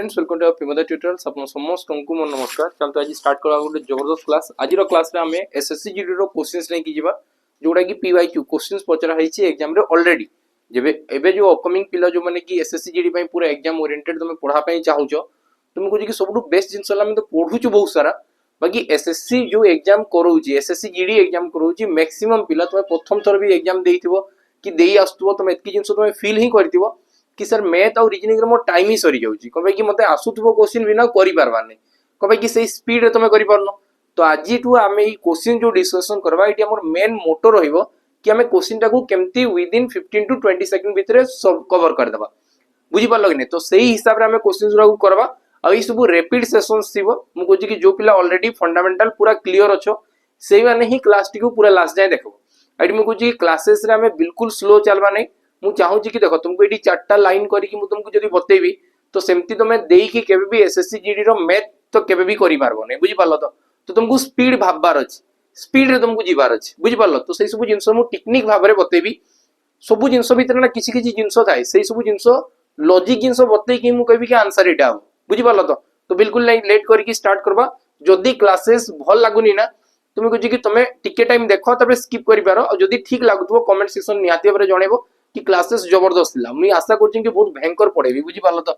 Friends welcome to पिमदा tutorials आपन समस्त को मन नमस्कार। चलतो आज स्टार्ट करा गोटे जबरदस्त क्लास। आज रो क्लास रे हमें एसएससी जीडी रो क्वेश्चंस नै की जिबा जोडा की पीवाईक्यू क्वेश्चंस पचरा हैछि एग्जाम रे ऑलरेडी जेबे एबे जो अपकमिंग पिला जो माने की एसएससी जीडी पई पूरा एग्जाम ओरिएंटेड तुमे पढा पई चाहूचो तुमको जे की सबटु बेस्ट जिंस ला हम तो पढुछु बहुत सारा बाकी एसएससी जो एग्जाम करूची एसएससी जीडी एग्जाम करूची मैक्सिमम पिला तुमे प्रथम थर भी एग्जाम देइथिबो कि देई आस्तुबो तुमे एतकी जिंस तुमे फील ही करथिबो कि सर मैथ और रीजनिंग रे मो टाइम ही सरी जाउची कबे कि मते आसुथबो क्वेश्चन बिना करि परबार नै कबे कि सेही स्पीड रे तमे करि परनो। तो आज टू आमे ई क्वेश्चन जो डिस्कशन करबा इटी हमर मेन मोटो रहिबो कि हमें क्वेश्चन टाको केमती विद इन 15 टू 20 सेकंड भितरे सब कवर कर देबा बुझी परलो कि नै। तो सेही हिसाब रे हमें क्वेश्चन गुरा को करबा आ ई सब रैपिड सेशंस थिबो मु कहूची कि जो पिला ऑलरेडी फंडामेंटल पूरा क्लियर अछो सेही माने ही क्लास टी को पूरा लास्ट जाय देखबो। आइडी मु कहूची क्लासेस रे हमें बिल्कुल स्लो चलबा नै मु चाहू छी कि देखो तुमको एटी चारटा लाइन करी कि मु तुमको जदी बतेबी तो सेमती तुमे देई कि केबे भी एसएससी जीडी रो मैथ तो केबे भी करि पारबो नै बुझी पारलो। तो तुमको स्पीड भाबबार अछि स्पीड रे तुमको जीवार अछि बुझी पारलो। तो सेही सब जिंस मु टेक्निक भाबरे बतेबी सब जिंस भीतर ना किछि किछि जिंस थाए सेही सब जिंस लॉजिक जिंस बतै कि मु कहबी कि आंसर एटा हो बुझी पारलो। तो बिल्कुल नहीं लेट करी कि स्टार्ट करबा जदी क्लासेस भल लागुनी ना तुम कहछि कि तुमे टिके टाइम देखो तबे स्किप करि पारो और जदी ठीक लागुतबो कमेंट सेक्शन निहाती भाबरे जणेबो कि क्लासेस जबरदस्त थिला मुई आशा करछि कि बहुत भयंकर पढेबी बुझी पारलो। तो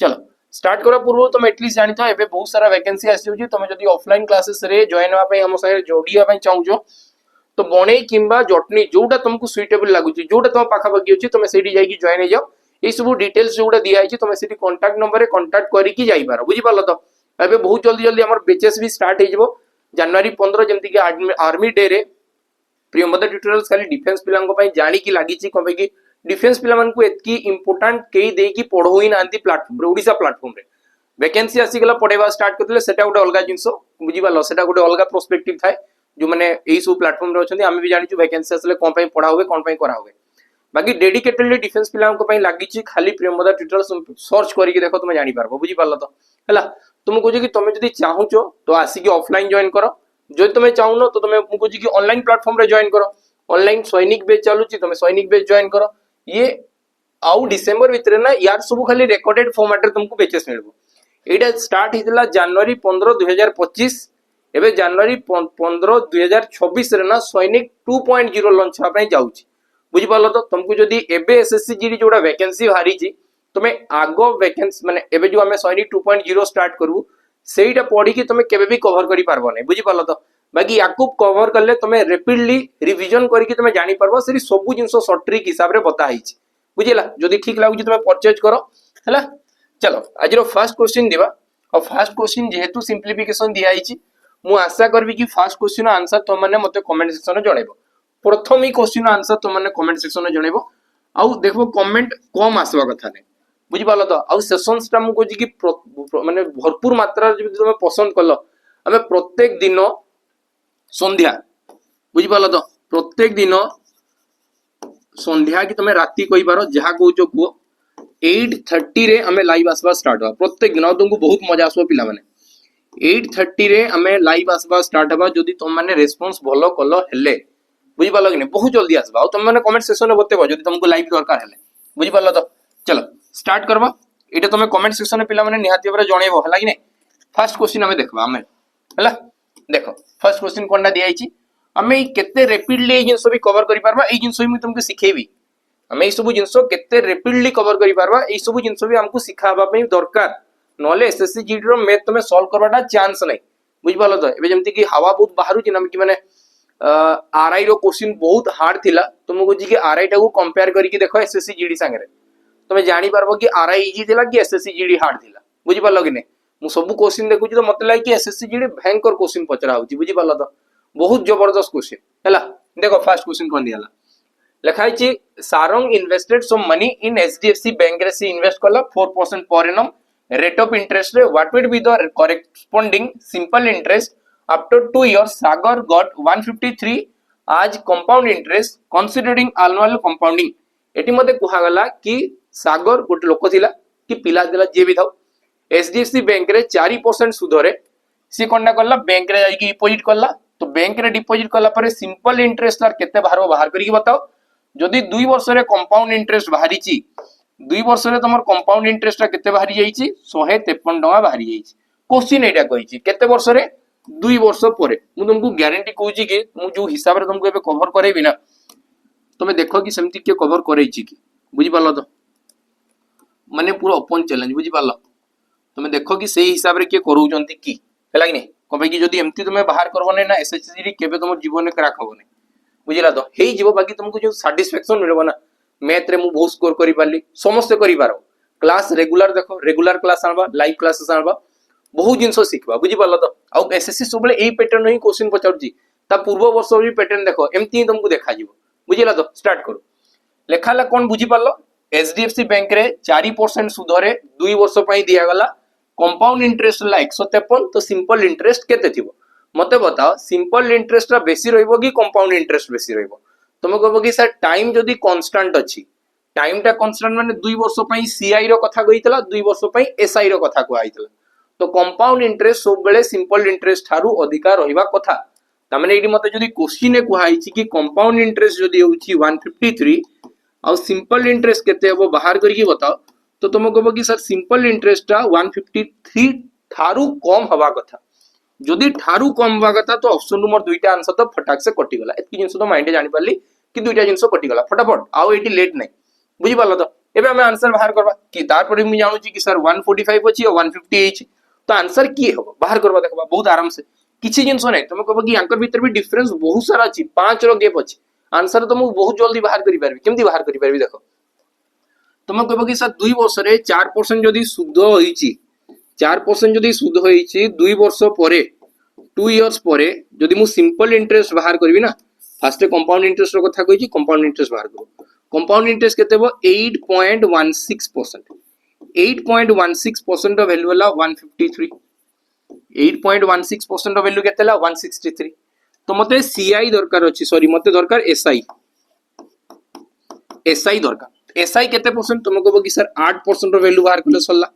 चलो स्टार्ट करा पूर्व तुम एटलीस्ट जानि था एबे बहुत सारा वैकेंसी आसी होछि तुम जदी ऑफलाइन क्लासेस रे जॉइन होवा पई हम संगे जोडिया पई चाहूजो तो बणे किंबा जटनी जोटा तुमको सुइटेबल लागुछि जोटा तुम पाखा पकी अछि तुम सेठी जाई कि जॉइन हे जाओ ए सब डिटेल्स जोटा दिया आइछि तुम सेठी कांटेक्ट नंबर रे कांटेक्ट करी कि जाई पारो बुझी पारलो। तो एबे बहुत जल्दी जल्दी हमर बैचेस भी स्टार्ट हे जबो जनवरी 15 जेमति कि आर्मी डे रे प्रियमदा ट्यूटोरियल्स खाली डिफेंस पिलांको पई जानि कि लागि छि कोबे कि डिफेंस पिला मन को एतकी इंपोर्टेंट केई दे कि पढोई नांती प्लेटफॉर्म रे ओडिसा प्लेटफॉर्म रे वैकेंसी आसी गला पढेबा स्टार्ट करथिले सेटा गोटे अलगा जिंसो बुझी पालो सेटा गोटे अलगा पर्सपेक्टिव थाए जो माने एई सब प्लेटफॉर्म रे अछंती आमे भी जानि छु वैकेंसी आसले कोन पई पढा होबे कोन पई करा होबे बाकी डेडिकेटेडली डिफेंस पिलांको पई लागि छि खाली प्रियमदा ट्यूटोरियल्स सर्च करी कि देखो तुम जानि पारबो बुझी पालो। तो हला तुम कहू कि तुम जदी चाहूचो तो आसी कि ऑफलाइन जॉइन करो जो तुम चाहूनो तो तुम कहू कि ऑनलाइन प्लेटफॉर्म रे जॉइन करो ऑनलाइन सैनिक बेच चालू छि तुम सैनिक बेच जॉइन करो ये आउ डिसेंबर भितर ना यार सब खाली रिकॉर्डेड फॉर्मेट रे तुमको बेचेस मिलबो एटा स्टार्ट हितला जनवरी 15 2025 एबे जनवरी 15 2026 रे ना सैनिक 2.0 लॉन्च होबा जाउची बुझी पालो। तो तुमको जदी एबे एसएससी जीडी जोडा वैकेंसी हारी छि तुमे आगो वैकेंसी माने एबे जो हमें सैनिक 2.0 स्टार्ट करबू सेईटा पढी कि तुमे केबे भी कवर करि पारबो नै बुझी पालो। तो बाकी याकू कवर करले तुमे रैपिडली रिवीजन करी कि तुमे जानि पारबो सेरी सब जिंस शॉर्ट ट्रिक हिसाब रे बता हिछि बुझिला। जदी ठीक लागु तुमे परचेज करो हला। चलो आज रो फर्स्ट क्वेश्चन दिबा और फर्स्ट क्वेश्चन जेहेतु सिंप्लीफिकेशन दिया हिछि मु आशा करबी कि फर्स्ट क्वेश्चन आंसर तुम माने मते कमेंट सेक्शन रे जणेबो प्रथम ही क्वेश्चन आंसर तुम माने कमेंट सेक्शन रे जणेबो आउ देखबो कमेंट कम आसबा कथा नै बुझी पालो। तो आउ सेशंस ता मु कहछि कि माने भरपूर मात्रा रे तुम पसंद करलो हमें प्रत्येक दिन संध्या बुझी पालो। तो प्रत्येक दिन संध्या कि तुम राती कहि पारो जहा कहउचो को 8:30 रे हमें लाइव आसबा स्टार्ट हो प्रत्येक दिन तुमको बहुत मजा आसबो पिला माने 8:30 रे हमें लाइव आसबा स्टार्ट हबा जदी तुम माने रेस्पॉन्स भलो कलो हेले बुझी पालो कि नै बहुत जल्दी आसबा तुम माने कमेंट सेक्शन रे बतेबो जदी तुमको लाइव दरकार हेले बुझी पालो। तो चलो स्टार्ट करबा एटा तुम कमेंट सेक्शन रे पिला माने निहाती बरे जणेबो हला कि नै। फर्स्ट क्वेश्चन हमें देखबा हमें हला देखो फर्स्ट क्वेश्चन कोनडा दिया आइछि हमें केते रैपिडली ए जिंस भी कवर करि पारबा ए जिंस भी तुमको सिखेबी हमें ए सब जिंस केते रैपिडली कवर करि पारबा ए सब जिंस भी हमको सिखाबा पई दरकार नले एसएससी जीडी रो मैथ तुमे सॉल्व करबाटा चांस नै बुझ पालो। तो एबे जेमति कि हवा बहुत बाहरु कि कि माने आरआई रो क्वेश्चन बहुत हार्ड थिला तुमको जी कि आरआई टा को कंपेयर करी कि देखो एसएससी जीडी संगे तुमे जानि पारबो कि आरआई इजी थिला कि एसएससी जीडी हार्ड थिला बुझ पालो कि नै। मु सब क्वेश्चन देखु तो मते लागे कि एसएससी जीडी भयंकर क्वेश्चन पचरा होची बुझ पालो। तो बहुत जबरदस्त क्वेश्चन हैला देखो फर्स्ट क्वेश्चन कोन दियाला लिखाई छि Sarang invested some money in HDFC bank रे सी इन्वेस्ट करला 4% per annum rate of interest रे what will be the corresponding simple interest after 2 years Sagar got 153 as compound interest considering annual compounding एटी मते कुहा गला कि सागर गोटे लोक थिला कि पिला दिला जे भी थाउ एचडीएफसी बैंक रे 4% सुधरे सी कोनडा करला बैंक रे जाई कि डिपॉजिट करला तो बैंक रे डिपॉजिट करला परे सिंपल इंटरेस्ट आर केते बाहर करी बताओ जदी 2 वर्ष रे कंपाउंड इंटरेस्ट बाहरी ची दुई वर्ष रे तुम कंपाउंड इंटरेस्ट केते बाहरी जाइछि 153 टका बाहरी जाइछि क्वेश्चन एटा कहिछि केते वर्ष रे 2 वर्ष परे मु तुमको ग्यारंटी कहूछि कि मु जो हिसाब रे तुमको एबे कवर करेबी ना तुम देखो कि सेमती के कवर करैछि कि बुझी पालो तो माने पूरा ओपन चैलेंज बुझी पालो तुम देखो कि सेही हिसाब रे के करूजंती की हैला कि नै कबे कि जदी एमती तुम बाहर करबो नै ना एसएससी रे केबे तुम जीवन में क्रैक होबो नै बुझिला तो हेई जीवो बाकी तुमको जो सैटिस्फैक्शन मिलबो ना मैथ रे मु बहुत स्कोर करि पारली समस्त करि पारो क्लास रेगुलर देखो रेगुलर क्लास आनबा लाइव क्लासेस आनबा बहुत जिंस सिखबा बुझी पारलो तो आ एसएससी सबले एई पैटर्न ही क्वेश्चन पचाउची ता पूर्व वर्ष भी पैटर्न देखो एमती तुमको देखा जीवो बुझिला तो स्टार्ट करो लेखाला कोन बुझी पारलो एचडीएफसी बैंक रे 4% सुध रे 2 वर्ष पई दिया गला कंपाउंड इंटरेस्ट ला 153 तो सिंपल इंटरेस्ट केते थिबो मते बताओ सिंपल इंटरेस्ट रा बेसी रहइबो कि कंपाउंड इंटरेस्ट बेसी रहइबो तुम कहबो कि सर टाइम जदी कांस्टेंट अछि टाइम टा कांस्टेंट माने 2 वर्ष पई सीआई रो कथा कहितला 2 वर्ष पई एसआई रो कथा कहैतला तो कंपाउंड इंटरेस्ट सब बेले सिंपल इंटरेस्ट थारु अधिकार रहिबा कथा तामाने एडी मते जदी क्वेश्चन ए कहैछि कि कंपाउंड इंटरेस्ट जदी होछि 153 और सिंपल इंटरेस्ट केते हबो बाहर करके बताओ तो तुम कहबो कि सर सिंपल इंटरेस्ट टा 153 थारु कम हवा कथा जदि थारु कम हवा कथा तो ऑप्शन नंबर दुईटा आंसर तो फटाक से कटि गला एतकी जिंस तो माइंड जानि पारली कि दुईटा जिंस कटि गला फटाफट आउ एटी लेट नै बुझि पालो तो एबे हम आंसर बाहर करबा कि तार पर हम जानु छी कि सर 145 अछि और 158 तो आंसर की हबो बाहर करबा देखबा बहुत आराम से किछि जिंस नै तुम कहबो कि यांकर भीतर भी डिफरेंस बहुत सारा अछि 5 रो गैप अछि आंसर तो मु बहुत जल्दी बाहर करि पारबी केमती बाहर करि पारबी देखो तुम कहबो कि सर 2 वर्ष रे 4% जदी शुद्ध होईची 4% जदी शुद्ध होईची 2 वर्ष परे 2 इयर्स परे जदी मु सिंपल इंटरेस्ट बाहर करबी ना फास्ट कंपाउंड इंटरेस्ट रो कथा कहिची कंपाउंड इंटरेस्ट बाहर करो कंपाउंड इंटरेस्ट केते हो 8.16% 8.16% रो वैल्यू होला 153 8.16% रो वैल्यू केते होला 163 तो मते सीआई दरकार अछि सॉरी मते दरकार एसआई एसआई दरकार एसआई केते परसेंट तुम कहबो कि सर 8% रो वैल्यू बाहर करले सल्ला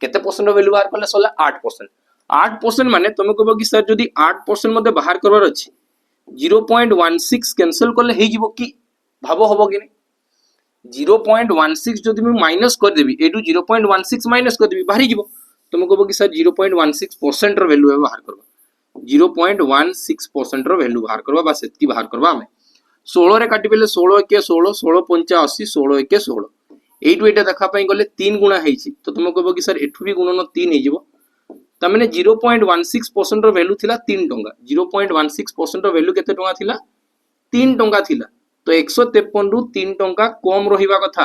केते परसेंट रो वैल्यू बाहर करले सल्ला 8% 8% माने तुम कहबो कि सर जदी 8% मते बाहर करबार अछि 0.16 कैंसिल करले हे जिवो कि भाबो हबो कि नै 0.16 जदी मैं माइनस कर देबी एडू 0.16 माइनस कर देबी बाहरी जिवो तुम कहबो कि सर 0.16% रो वैल्यू बाहर करबा 0.16% रो वैल्यू बाहर करबा बस एतकी बाहर करबा हमें 16 रे काटी बेले 16 के 16 16 85 16 के 16 एटू एटा देखा पई गले 3 गुणा हेछि तो तुम कहबो कि सर एठू भी गुणन 3 हे जिवो त माने 0.16% रो वैल्यू थिला 3 टंका 0.16% रो वैल्यू केते टंका थिला 3 टंका थिला तो 153 रु 3 टंका कम रहिबा कथा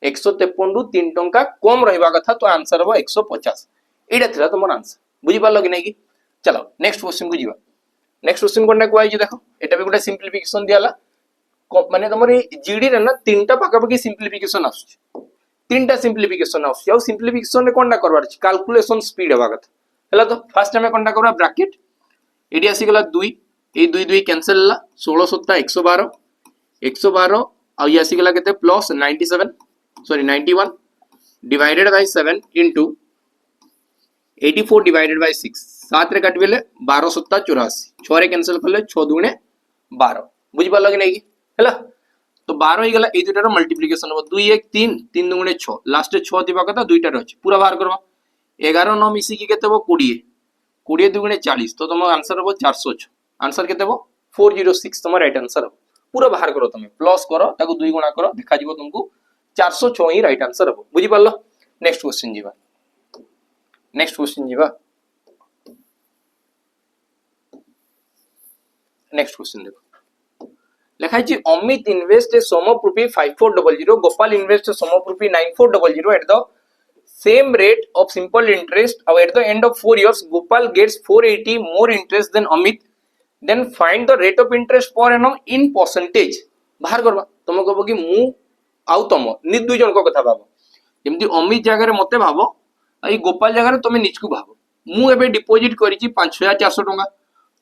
153 रु 3 टंका कम रहिबा कथा तो आंसर हो 150 एटा थिला तमर आंसर बुझि पालो कि नै कि चलो नेक्स्ट क्वेश्चन को जीवा नेक्स्ट क्वेश्चन कोन कोइ जे देखो एटा भी गोटे सिंपलीफिकेशन दियाला माने तमर जीडी रे ना तीनटा पाका पाकी सिंपलीफिकेशन आसु तीनटा सिंपलीफिकेशन आसु और सिंपलीफिकेशन रे कोनटा करबार अछि कैलकुलेशन स्पीड हेबा कथा हला तो फर्स्ट टाइम कोनटा करबा ब्रैकेट एडी आसी गला 2 ए 2 2 कैंसिल ला 16 7 112 112 आ ये आसी गला केते plus 97 sorry 91 divided by 7 into 84 divided by 6 7 रे काट बेले 12 7 84 6 रे कैंसिल करले 6 दुने 12 बुझि पालो कि नै कि हला तो 12 ही गला ए दुटा रो मल्टीप्लिकेशन हो 2 1 3 3 दुने 6 लास्ट 6 दिबा कथा दुईटा रो अछि पूरा बाहर करबा 11 9 मिसी की केते हो 20 20 दुने 40 तो तुम आंसर हो 406 आंसर केते हो 406 तुम राइट आंसर हो पूरा बाहर करो तुम प्लस करो ताको 2 गुणा करो देखा जिवो तुमको 406 ही राइट आंसर हो बुझि पालो नेक्स्ट क्वेश्चन जीवा नेक्स्ट क्वेश्चन जीवा नेक्स्ट क्वेश्चन देखो लिखा है Amit invest a sum of rupee 5400 Gopal invest a sum of rupee 9400 at the same rate of simple interest और at the end of 4 years Gopal gets 480 more interest than Amit then find the rate of interest per annum in percentage बाहर करबा तुम कहबो कि मु आउ तुम नि दुई जन को कथा भाबो जेमति अमित जगह रे मते भाबो आई गोपाल जगह रे तुम निजकु भाबो मु एबे डिपॉजिट करिछि 5400 टका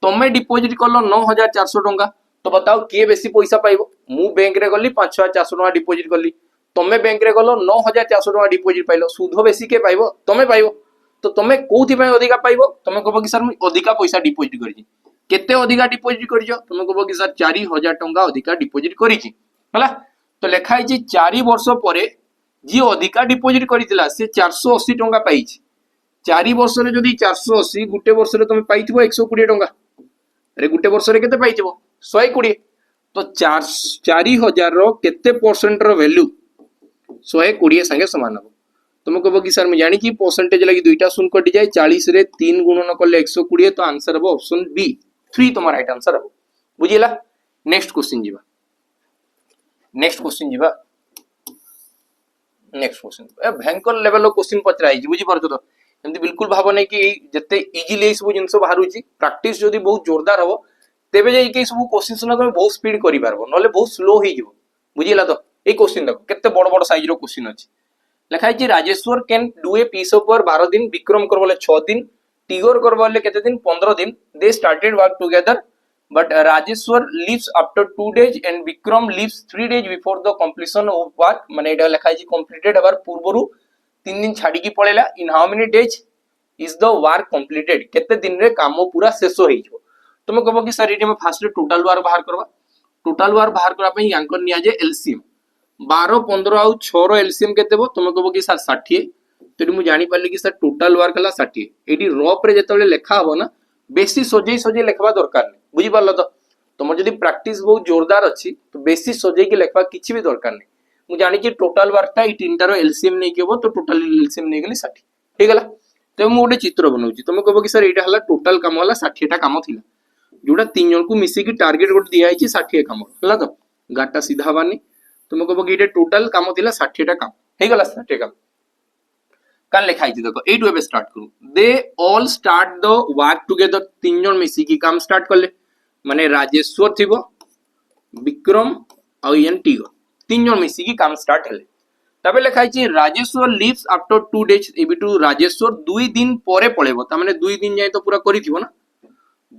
तुमे डिपॉजिट करलो 9400 टका तो बताओ किए बेसी पैसा पाइबो मु बैंक रे गली 5400 टका डिपॉजिट करली तुमे बैंक रे गलो 9400 टका डिपॉजिट पाइलो सुध बेसी के पाइबो तुमे पाइबो तो तुमे कोथि पय अधिका पाइबो तुमे कहबो कि सर मु अधिका पैसा डिपॉजिट करिछि केते अधिका डिपॉजिट करिजो तुमे कहबो कि सर 4000 टका अधिका डिपॉजिट करिछि हला तो लेखा है 4 वर्ष परे जी अधिका डिपोजिट करथिला से 480 टंका पाइछि 4 वर्ष रे जदी 480 गुटे वर्ष रे तुम पाइथिबो 120 टंका अरे गुटे वर्ष रे केते पाइथिबो 120 तो 4000 रो केते परसेंट रो वैल्यू 120 संगे समान हो तुम कहबो कि सर मैं जानी कि परसेंटेज लगी दुईटा शून्य कटि जाए 40 रे 3 गुणन करले 120 तो आंसर हो ऑप्शन बी 3 तुम राइट आंसर हो बुझिला नेक्स्ट क्वेश्चन जीवा नेक्स्ट क्वेश्चन ए भयंकर लेवल रो क्वेश्चन पचराई बुझी परछो तो एमती बिल्कुल भाव नहीं कि जते इजीली सब जिंस बाहरुची प्रैक्टिस जदी बहुत जोरदार हो तेबे जे के सब क्वेश्चन ना तुम बहुत स्पीड करि पारबो नले बहुत स्लो ही जीवो बुझिला तो ए क्वेश्चन देखो केते बड़ बड़ साइज रो क्वेश्चन अछि लिखा है Rajeshwar can do a piece of work 12 दिन विक्रम करबले 6 दिन टिगोर करबले केते दिन 15 दिन they started work together but Rajeshwar leaves after 2 days and Vikram leaves 3 days before the completion of work माने एटा लिखा है कंप्लीटेड हबार पूर्वरु 3 दिन छाडी की पळेला in how many days is the work completed केते दिन रे काम पूरा शेष होई जो तुम कहबो कि सर एटी में फास्ट टोटल वर्क बाहर करबा टोटल वर्क बाहर करबा पई यांकर निया जे एलसीएम 12 15 आउ 6 रो एलसीएम केते बो तुम कहबो कि सर 60 तो मु जानि पारली कि सर टोटल वर्क हला 60 एटी रफ रे जेतले लेखा हबो ना बेसी सजई सजई लेखबा दरकार नै बुझी पारलो तो तुम जदी प्रैक्टिस बहुत जोरदार अछि तो बेसी सजई के लेखबा किछि भी दरकार नै मु जानि कि टोटल वर्कटा ई तीनटा रो एलसीएम नै केबो तो टोटल एलसीएम नै गेली 60 ठीक हला तो मु गोटे चित्र बनौची तुम कहबो कि सर एटा हला टोटल काम हला 60 टा काम थिला जोटा तीन जन को मिसी की टारगेट गोटे दिया है 60 काम हला तो गाटा सीधा बानी तुम कहबो कि एटा टोटल काम थिला 60 टा काम हे गला 60 काम कान लिखा है देखो ए टू ए स्टार्ट करू they all start the work together तीन जन मिसी की काम स्टार्ट करले माने राजेश्वर थिबो विक्रम और एन टीगो तीन जन मिसी की काम स्टार्ट हेले तबे लिखा है राजेश्वर लिव्स आफ्टर 2 days एबिटू राजेश्वर 2 दिन परे पळेबो त माने 2 दिन जाय तो पूरा करिथिबो ना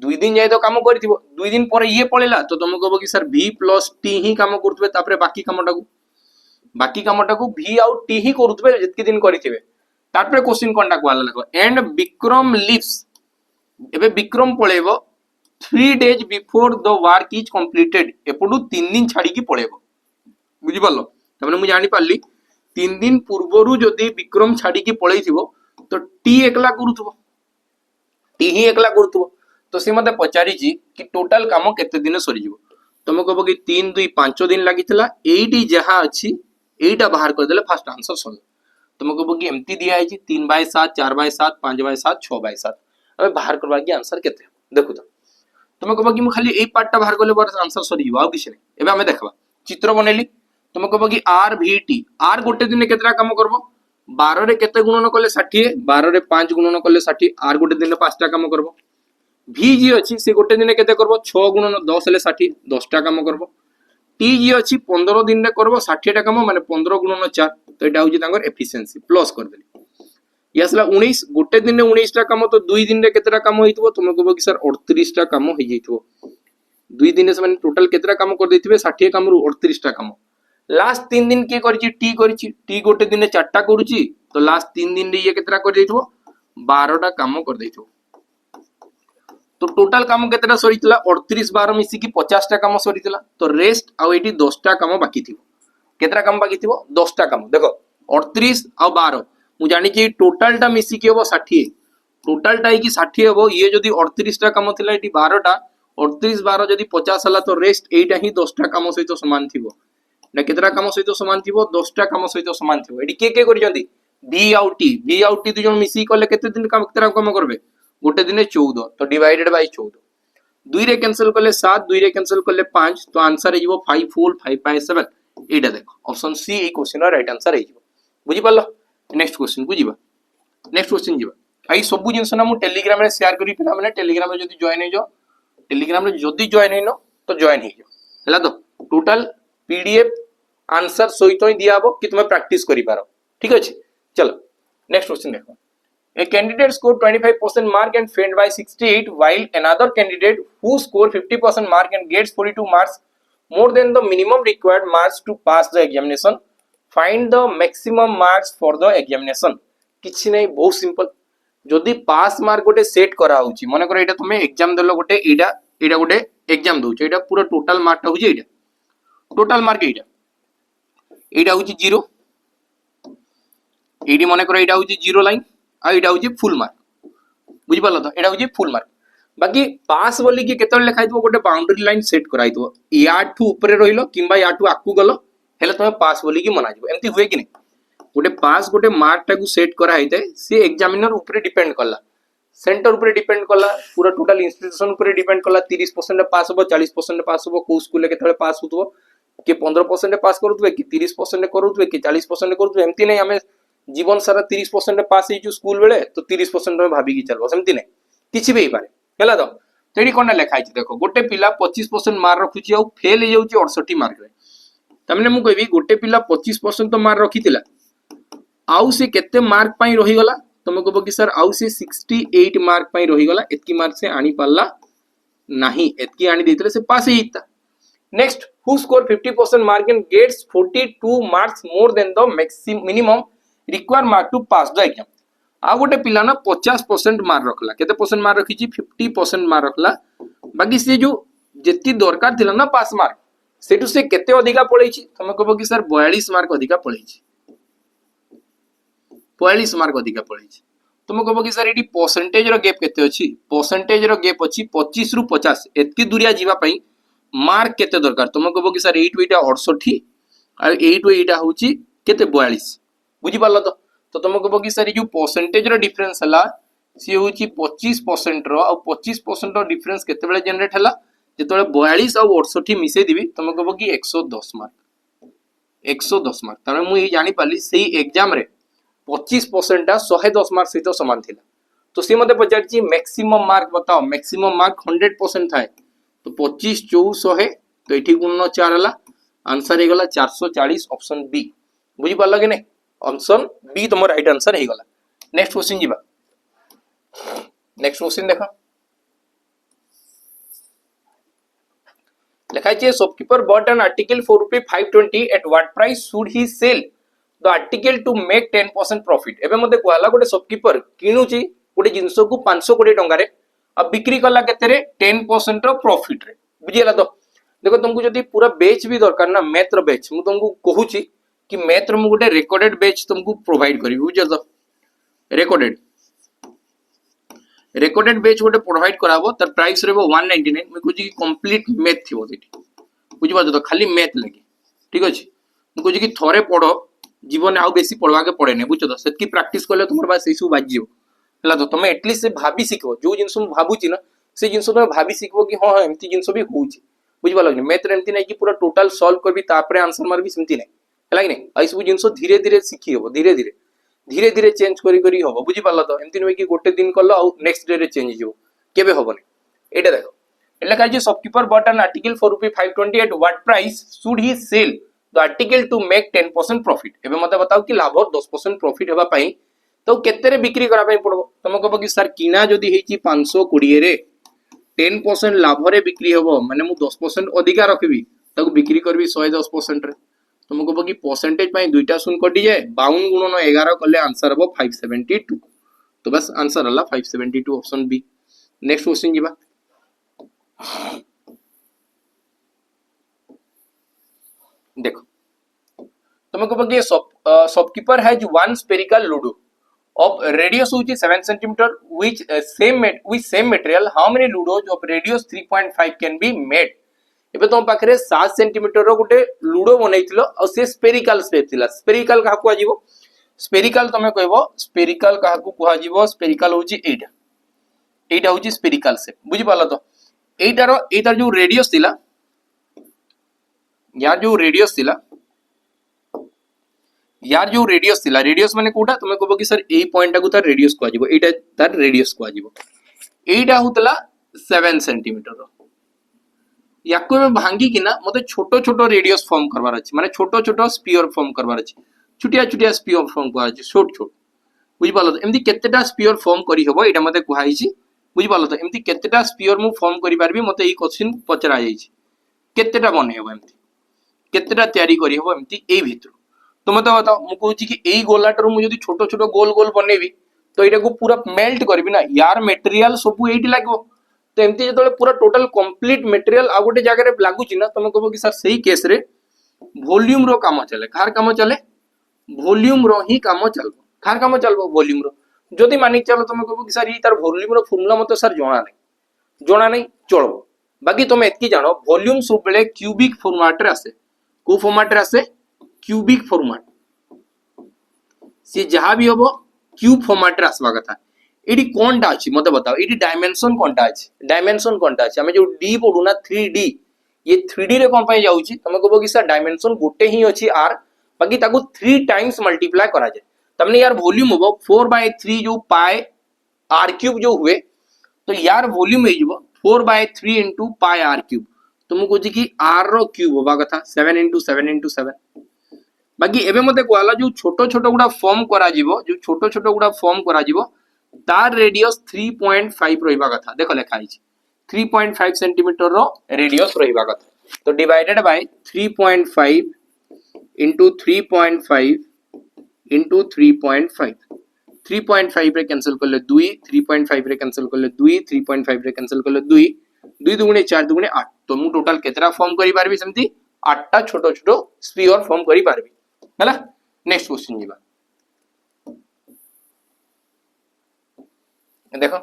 2 दिन जाय तो काम करिथिबो 2 दिन परे ये पळेला तो तुम कहबो कि सर v + t ही काम करथबे तापरे बाकी कामटा को v आउ t ही करथबे जतके दिन करिथिबे तापरे क्वेश्चन कोनटा कोला लगो एंड विक्रम लिव्स एबे विक्रम पळेबो 3 days before the work is completed एपडू 3 दिन छाडी की पळेबो बुझि पालो तमने मु जानि पारली 3 दिन पूर्वरु जदी विक्रम छाडी की पळेइथिबो तो t एकला करूथबो t ही एकला करूथबो तो से मते पचारी जी कि टोटल काम केते दिन सरी जीवो तुम कहबो कि 3 2 5 दिन लागितला एटी जहा अछि एटा बाहर कर देले फर्स्ट आंसर सॉल्व तुम कहबो कि एमती दिया है जी 3/7 4/7 5/7 6/7 अब बाहर करबा कि आंसर केते देखु तो तुम कहबो कि मु खाली ए पार्टटा बाहर करले बर आंसर सरी जीवो आ किछ नै एबे हमें देखबा चित्र बनेली तुम कहबो कि r vt r गोटे दिन केतरा काम करबो 12 रे केते गुणन करले 60 12 रे 5 गुणन करले 60 r गोटे दिन 5टा काम करबो v जी अछि से गोटे दिन केते करबो 6 गुणन 10 ले 60 10टा काम करबो t जी अछि 15 दिन रे करबो 60 टा काम माने 15 गुणन 4 तो एटा होजी तांगर एफिशिएंसी प्लस कर देली यसला 19 गोटे दिन रे 19 टा काम तो 2 दिन रे केतेटा काम होइतबो तुम कहबो कि सर 38 टा काम होई जइतबो 2 दिन से माने टोटल केतेटा काम कर देथिबे 60 काम रु 38 टा काम लास्ट 3 दिन के करछि टी करछि टी गोटे दिन रे 4टा करूछि तो लास्ट 3 दिन रे ये केतेटा कर देइतबो 12 टा काम कर देइतबो तो टोटल काम केतेटा सरीतला 38 12 मिसी की 50 टा काम सरीतला तो रेस्ट आ एटी 10 टा काम बाकी थिबो केतेटा काम बाकी थिबो 10 टा काम देखो 38 आ 12 मु जानि कि टोटल टा मिसी की हो 60 टोटल टा की 60 हो ये जदी 38 टा काम थिला एटी 12 टा 38 12 जदी 50 हला तो रेस्ट एटा ही 10 टा काम सहित समान थिबो ना केतेटा काम सहित समान थिबो 10 टा काम सहित समान थिबो एटी के करि जंदी v आउट टी दु जन मिसी करले केते दिन काम केतेटा काम करबे गोटे दिन 14 तो डिवाइडेड बाय 14 2 रे कैंसिल करले 7 2 रे कैंसिल करले 5 तो आंसर हे जीवो 5 होल 5/7 एटा देखो ऑप्शन सी ए क्वेश्चन रा राइट आंसर हे जीवो बुझी पालो नेक्स्ट क्वेश्चन को जीवा नेक्स्ट क्वेश्चन जीवा आई सब जिंस ना मु टेलीग्राम रे शेयर करी पिला माने टेलीग्राम रे जदी जॉइन हे जो टेलीग्राम रे जदी जॉइन हे नो तो जॉइन हे जो हला तो टोटल पीडीएफ आंसर सहित ही दियाबो कि तुमे प्रैक्टिस करि पारो ठीक अछि चलो नेक्स्ट क्वेश्चन देखो A candidate scored 25% mark and failed by 68 while another candidate who scored 50% mark and gets 42 marks more than the minimum required marks to pass the examination. Find the maximum marks for the examination. किछि नै बहुत simple जदी पास mark गोटे set करा होची माने कर एटा तुमे एग्जाम देलो गोटे एटा गोटे एग्जाम दोछ एटा पूरा टोटल मार्क टा होची एटा टोटल मार्क एटा होची 0 एडी मन कर एटा होची जीरो लाइन आ एटा होची फुल मार्क बुझी पालो तो एटा होची फुल मार्क बाकी पास बोली कि केतल लिखाई थो गोटे बाउंड्री लाइन सेट कराई थो याठू ऊपर रहिलो किंबा याठू आकू गलो हेले तमे पास बोली कि मना जिवो एमती हुए कि नहीं गोटे पास गोटे मार्क टाकू सेट करा हैते से एग्जामिनर ऊपर डिपेंड करला सेंटर ऊपर डिपेंड करला पूरा टोटल इंस्टीट्यूशन ऊपर डिपेंड करला 30% पास हो 40% पास हो को स्कूल केतले पास होतबो कि 15% पास करूथबे कि 30% करूथबे कि 40% करूथबे एमती नहीं हमें जीवन सारा 30% पास ही स्कूल बेले तो 30% में भाबी कि चलबो सेमती नहीं किछि भी पारे हेला तो तेडी कोन लिखाई छी देखो गोटे पिला 25% मार्क रखुची आ फेल हे जाउची 68 मार्क रे तमने मु कहबी गोटे पिला 25% तो मार्क रखितिला आउ से केते मार्क पई रही गला तुम कहबो कि सर आउ से 68 मार्क पई रही गला एतकी मार्क से आनी पाला नहीं एतकी आनी देतले से पास ही इता next who score 50% mark and gets 42 marks more than the minimum require mark to pass the exam आ गोटे पिला ना 50% मार्क रखला केते परसेंट मार्क रखी 50% मार्क रखला बाकी से जो जेती दरकार थिला ना पास मार्क सेटू से केते अधिका पळै छी तुम कहबो कि सर 42 मार्क अधिका पळै छी 42 मार्क अधिका पळै छी तुम कहबो कि सर एटी परसेंटेज रो गैप केते अछि परसेंटेज रो गैप अछि 25 रु 50 एतकी दूरिया जीवा पई मार्क केते दरकार तुम कहबो कि सर 8 एटा 68 आ 8 एटा होची केते 42 बुझी पालो तो तुम कहबो कि सर जो परसेंटेज रो डिफरेंस हला सी होची 25% रो आ 25% रो डिफरेंस केते बेले जनरेट हला जेतोले 42 और 68 मिसे दिबी तुम कहबो कि 110 मार्क तमे मु ई जानि पाली सेही एग्जाम रे 25% टा 110 मार्क सहित समान थिला तो सी मते पचारची मैक्सिमम मार्क बताओ मैक्सिमम मार्क 100% थाए तो 25 4 100 तो एठी गुण 4 हला आंसर हे गला 440 ऑप्शन बी बुझी पालो कि नहीं ऑप्शन बी तुम राइट आंसर हे गला नेक्स्ट क्वेश्चन जीवा नेक्स्ट क्वेश्चन देखो लिखा है shopkeeper bought an article for rupees 520 at what price should he sell the article to make 10% profit एबे मते कहला गोटे शॉपकीपर किनुची गोटे जिंस को 520 टंका रे अब बिक्री कला केते रे 10% रो प्रॉफिट रे बुझियला तो देखो तुमको जदी पूरा बैच भी दरकार ना मैथ रो बैच मु तुमको कहूची कि मैथ रो मु गोटे रिकॉर्डेड बैच तुमको प्रोवाइड करी बुझियो तो रिकॉर्डेड बैच गोटे प्रोवाइड कराबो तर प्राइस रहबो 199 मु कहूची कि कंप्लीट मैथ थिबो सेठी बुझिबा तो खाली मैथ लागि ठीक अछि मु कहूची कि थोरे पढो जीवन आउ बेसी पढ़वा के पड़े नहीं बुझो तो सेतकी प्रैक्टिस करले तुमर बात सेसु बाजियो हला तो तुम एटलीस्ट से भाबी सिखो जो जिंस मु भाबुची ना से जिंस तुम भाबी सिखबो कि हां एमती जिंस भी होउची बुझबा लागनी मैथ रे एमती नहीं कि पूरा टोटल सॉल्व करबी तापरे आंसर मारबी सेमती नहीं हला कि नहीं आइ सब जिंस धीरे धीरे सिखी होबो धीरे धीरे चेंज करी होबो बुझी पाला तो एमती नहीं कि गोटे दिन करलो आ नेक्स्ट डे रे चेंज हिजो केबे होबनी एटा देखो एला काजे shopkeeper bought an article for rupees 520 at what price should he sell the article to make 10% profit एबे मते बताओ कि लाभ 10% प्रॉफिट हेबा पई तो केते रे बिक्री करा पई पड़बो तुम कहबो कि सर किना जदी हेची 520 रे 10% लाभ रे बिक्री हेबो माने मु 10% अधिका रखबी ताको बिक्री करबी 110% रे तुम कहबो कि परसेंटेज पई दुईटा शून्य कटि जाए 52 गुणन 11 करले आंसर हेबो 572 तो बस आंसर हला 572 ऑप्शन बी नेक्स्ट क्वेश्चन जीवा देखो तुम कहबो कि shopkeeper has one spherical ludo of radius which is 7 cm with same material how many ludos of radius 3.5 can be made एबे तुम पाखरे 7 cm रो गोटे लूडो बनैथिलो आ से स्फेरिकल शेप थिला स्फेरिकल का को आजीबो स्फेरिकल तमे कहबो स्फेरिकल का को आजीबो स्फेरिकल होची एटा होची स्फेरिकल शेप बुझि पालो तो एटार जो रेडियस थिला यार जो रेडियस थिला रेडियस माने कोटा तुमे कहबो कि सर ए पॉइंट को तार रेडियस को आजीबो एटा तार रेडियस को आजीबो एटा होतला 7 cm रो याको में भांगी कि ना मते छोटो छोटो रेडियस फॉर्म करवार अछि माने छोटो छोटो स्फीयर फॉर्म करवार अछि छुटिया स्फीयर फॉर्म को अछि छोट बुझि पालो तो एमदी केतेटा स्फीयर फॉर्म करी हबो एटा मते कुहाई छि बुझि पालो तो एमदी केतेटा स्फीयर मु फॉर्म करि पारबी मते ई क्वेश्चन पचरा जाई छि केतेटा बने हबो एमदी केतेटा तयारी करी हबो एमदी एई भितर तो मते बताओ मु कहूची कि एई गोलाटर मु जदी छोटो छोटो गोल गोल बनेबी तो एटा को पूरा मेल्ट करबी ना यार मटेरियल सब एठी लागबो तो एमती जतले पूरा टोटल कंप्लीट मटेरियल आ गोटे जगह रे लागु छि ना तुम कहबो कि सर सही केस रे वॉल्यूम रो काम चले कार काम चले वॉल्यूम रो ही काम चलबो कार काम चलो वॉल्यूम रो जदि मानिक चलो तुम कहबो कि सर ये तार वॉल्यूम रो फॉर्मूला मते सर जणा नहीं चलो बाकी तुम एतकी जानो वॉल्यूम सब बेले क्यूबिक फॉर्मेट रे आसे को फॉर्मेट रे आसे क्यूबिक फॉर्मेट से जहां भी होबो क्यूब फॉर्मेट रे आसवा कथा एडी कोनटा अछि मते बताओ एडी डायमेंशन कोनटा अछि हमें जो डी पढु ना 3D ये 3D रे कोन पय जाउची तमे कहबो कि सर डायमेंशन गोटे ही अछि r बाकी ताको 3 टाइम्स मल्टीप्लाई करा जाय तमने यार वॉल्यूम होबो 4/3 जो पाई r क्यूब जो हुए तो यार वॉल्यूम हे जबो 4/3 into पाई r क्यूब तुमको कहछि कि r रो क्यूब होबा कथा 7 into 7 into 7 बाकी एबे मते कहला जो छोटो छोटो गुडा फॉर्म करा जिवो जो छोटो छोटो गुडा फॉर्म करा जिवो तार रेडियस 3.5 रहिबा कथा देखो लेखा हिची 3.5 सेंटीमीटर रो रेडियस रहिबा कथा तो डिवाइडेड बाय 3.5 into 3.5 into 3.5 3.5 रे कैंसिल करले 2 3.5 रे कैंसिल करले 2 3.5 रे कैंसिल करले 2 2 दुगुणे 4 दुगुणे 8 तो मु टोटल केतरा फॉर्म करि पारबी सेमती 8 टा छोटो छोटो स्फीयर फॉर्म करि पारबी हला नेक्स्ट क्वेश्चन जीवा देखो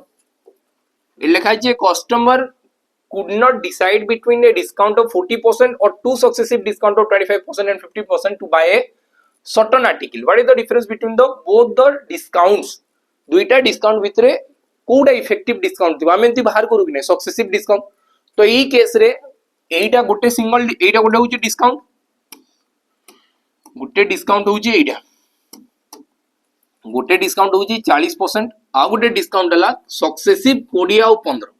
ये लिखा है customer could not decide between a discount of 40% or two successive discount of 25% and 50% to buy a certain article. What is the difference between the both the discounts? दुईटा discount भितरे कोडा effective discount थिबा हम एंती बाहर करू कि नै successive discount तो एई केस रे एईटा गोटे सिंगल एईटा गोटे होची डिस्काउंट गोटे डिस्काउंट होची एईटा गोटे डिस्काउंट होची 40% आ गोटे डिस्काउंट हला सक्सेसिव 20 आ 15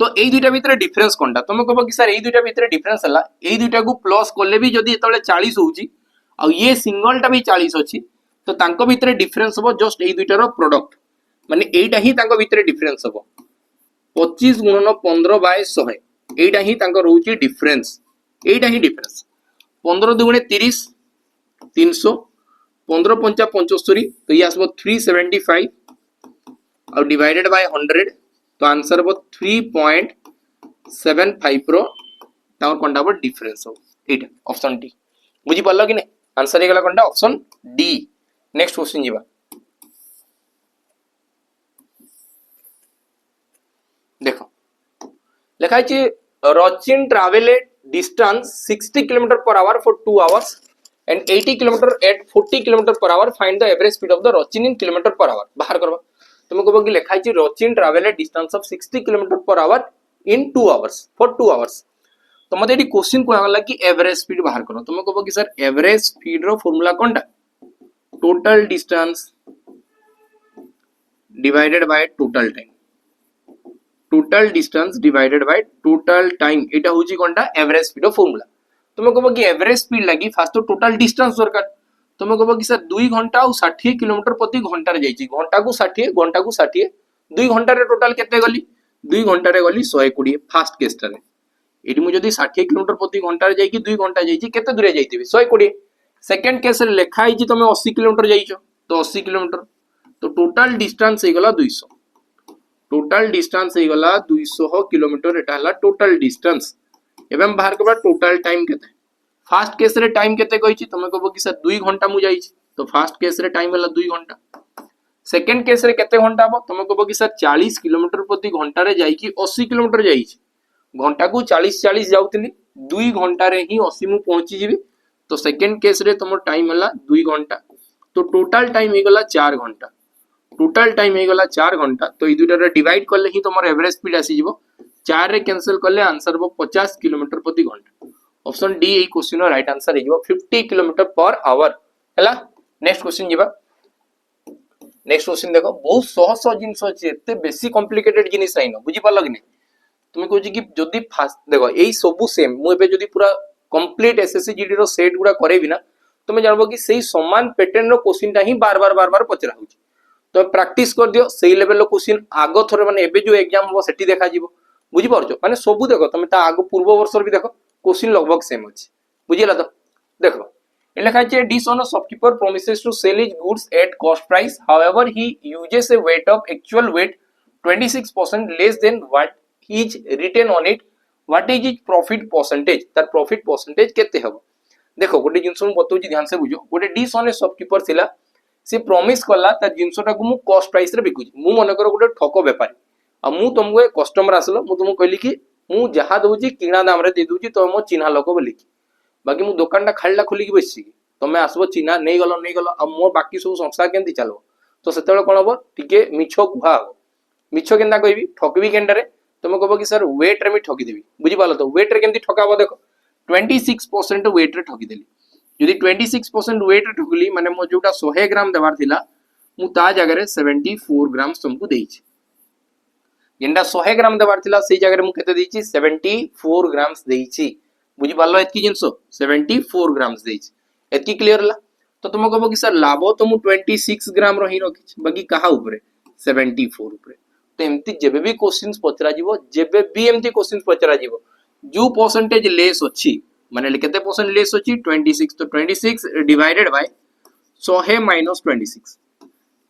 तो एई दुईटा भितरे डिफरेंस कोनटा तुम कहबो कि सर एई दुईटा भितरे डिफरेंस हला एई दुईटा को प्लस करले भी जदी एतले 40 होची आ ये सिंगल टा भी 40 अछि तो तांको भितरे डिफरेंस हो जस्ट एई दुईटा रो प्रोडक्ट माने एईटा ही तांको भितरे डिफरेंस हो 25 गुणन 15 बाय 100 एईटा ही तांको रहउची डिफरेंस एईटा ही डिफरेंस 15 दुगुणे 30 300 15 पंचा 75 तो ये आसबो 375 और डिवाइडेड बाय 100 तो आंसर हो 3.75 रो तावर कोनटा हो डिफरेंस हो एटा ऑप्शन डी बुझी पल्लो कि नै आंसर हे गला कोनटा ऑप्शन डी नेक्स्ट क्वेश्चन जीवा देखो लिखा है Rachin travelled distance 60 km per hour for 2 hours and 80 km at 40 km per hour find the average speed of the Rachin in km per hour बाहर करबा तुम कहबो कि लिखा है Rachin travelled distance of 60 km per hour in 2 hours for 2 hours तो मते AD question को लागला कि एवरेज स्पीड बाहर करो तुम कहबो कि सर एवरेज स्पीड रो फार्मूला कोनटा total distance divided by total time total distance divided by total time एटा होची कोनटा एवरेज स्पीड फार्मूला तुम कहबो कि एवरेज स्पीड लागि फास्ट तो टोटल डिस्टेंस दरकार तुम कहबो कि सर 2 घंटा और 60 किलोमीटर प्रति घंटा रे जाईची घंटा को 60 2 घंटा रे टोटल केते गली 2 घंटा रे गली 120 फास्ट केस रे एटी मु जदी 60 किलोमीटर प्रति घंटा रे जाईकी 2 घंटा जाईची केते दूर जाईतिबे 120 सेकंड केस रे लेखा आइची तुम 80 किलोमीटर जाईचो तो 80 किलोमीटर तो टोटल डिस्टेंस हे गला 200 टोटल डिस्टेंस हे गला 200 किलोमीटर एटा हला टोटल डिस्टेंस एवं बाहर करबा टोटल टाइम केते फास्ट केस रे टाइम केते कहिची तुम कहबो कि सर 2 घंटा मु जाईची तो फास्ट केस रे टाइम हला 2 घंटा सेकंड केस रे केते घंटा हो तुम कहबो कि सर 40 किलोमीटर प्रति घंटा रे जाईकी 80 किलोमीटर जाईची घंटा को 40 जाउतली 2 घंटा रे ही 80 मु पहुंची जीवी तो सेकंड केस रे तुम टाइम हला 2 घंटा तो टोटल टाइम हे गला 4 घंटा टोटल टाइम हे गला 4 घंटा तो ई दुटा रे डिवाइड करले ही तुमर एवरेज स्पीड आसी जीवो 4 रे कैंसिल करले आंसर हो 50 किलोमीटर प्रति घंटा ऑप्शन डी ए क्वेश्चन रो राइट आंसर हे जीवो 50 किलोमीटर पर आवर हला नेक्स्ट क्वेश्चन जीवा नेक्स्ट क्वेश्चन देखो बहुत सहज जिंस अछि एते बेसी कॉम्प्लिकेटेड जिनिस आइनो बुझी पालो कि नै तुम कहू कि जदि फास्ट देखो एई सबु सेम मु एबे जदि पूरा कंप्लीट एसएससी जीडी रो सेट गुडा करेबी ना तुम जानबो कि सेही समान पैटर्न रो क्वेश्चन ता ही बार बार पचरा होची तो प्रैक्टिस कर दियो सेही लेवल रो क्वेश्चन आगो थरे माने एबे जो एग्जाम हो सेठी देखा जीवो बुझी परछो माने सबु देखो तुम ता आगो पूर्व वर्ष भी देखो क्वेश्चन लगभग सेम अछि बुझिला तो देखो ए लिखा है dishonest shopkeeper promises to sell his goods at cost price however he uses a weight of actual weight 26% less than what is written on it what is his profit percentage तार profit percentage केते हबो देखो गोटे जिंस मु बतौची ध्यान से बुझो गोटे dishonest shopkeeper थिला सी प्रॉमिस कला ता जिनसटा को मु कॉस्ट प्राइस रे बिकुची मु मन कर गोटे ठक व्यापारी आ मु तुमको कस्टमर आसलो मु तुमको कहली कि मु जहा दउची किना दाम रे दे दूची तो मो चिन्हा लोक बोली कि बाकी मु दुकान टा खालीला खोली कि बसछि कि तमे आसबो चिन्हा नहीं गलो आ मो बाकी सब संसार केंती चलो तो सेतेबेले कोन हबो टिके मिछो कुहा हो मिछो केंता कहबी ठकबी केंडारे तुम कहबो कि सर वेट रे मी ठकी देबी बुझी पालो तो वेट रे केंती ठकाबो देखो 26% वेट रे ठकी देली यदि 26% वेट रे ठकली माने मो जोटा 100 ग्राम देवार थिला मु ता जगह रे 74 ग्राम तुमको देइछि जेंडा 100 ग्राम देवार थिला सेई जगह रे मु केते देइछि 74 ग्राम्स देइछि बुझी पालो एतकी जिंसो 74 ग्राम्स देइछि एतकी क्लियर ला तो तुम कहबो कि सर लाभ तो मु 26 ग्राम रही रखिछि बाकी कहा ऊपर 74 ऊपर तो एमती जेबे भी क्वेश्चंस पचरा जीवो जेबे भी एमती क्वेश्चंस पचरा जीवो जो परसेंटेज लेस अछि माने केते परसेंट लेस अछि 26 तो 26 डिवाइडेड बाय 100 माइनस 26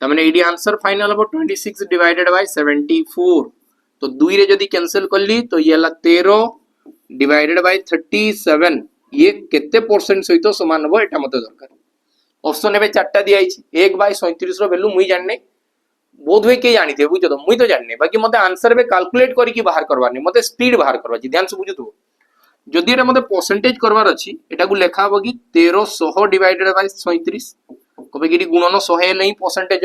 त माने एडी आंसर फाइनल हो 26 डिवाइडेड बाय 74 तो 2 रे जदी कैंसिल करली तो ये ला 13 डिवाइडेड बाय 37 ये केते परसेंट सहित समान हो एटा मते दरकार ऑप्शन एबे चारटा दिया आइछि 1/37 रो वैल्यू मुई जानने बोध वे के जानी थे बुझो तो मुई तो जानने बाकी मते आंसर बे कैलकुलेट करी की बाहर करवार नहीं मते स्पीड बाहर करवा छी ध्यान से बुझो तो जदि एटा मते परसेंटेज करवार अछि एटा को लेखा हो कि 1300 डिवाइडेड बाय 37 कबे कि गुणन 100 नहीं परसेंटेज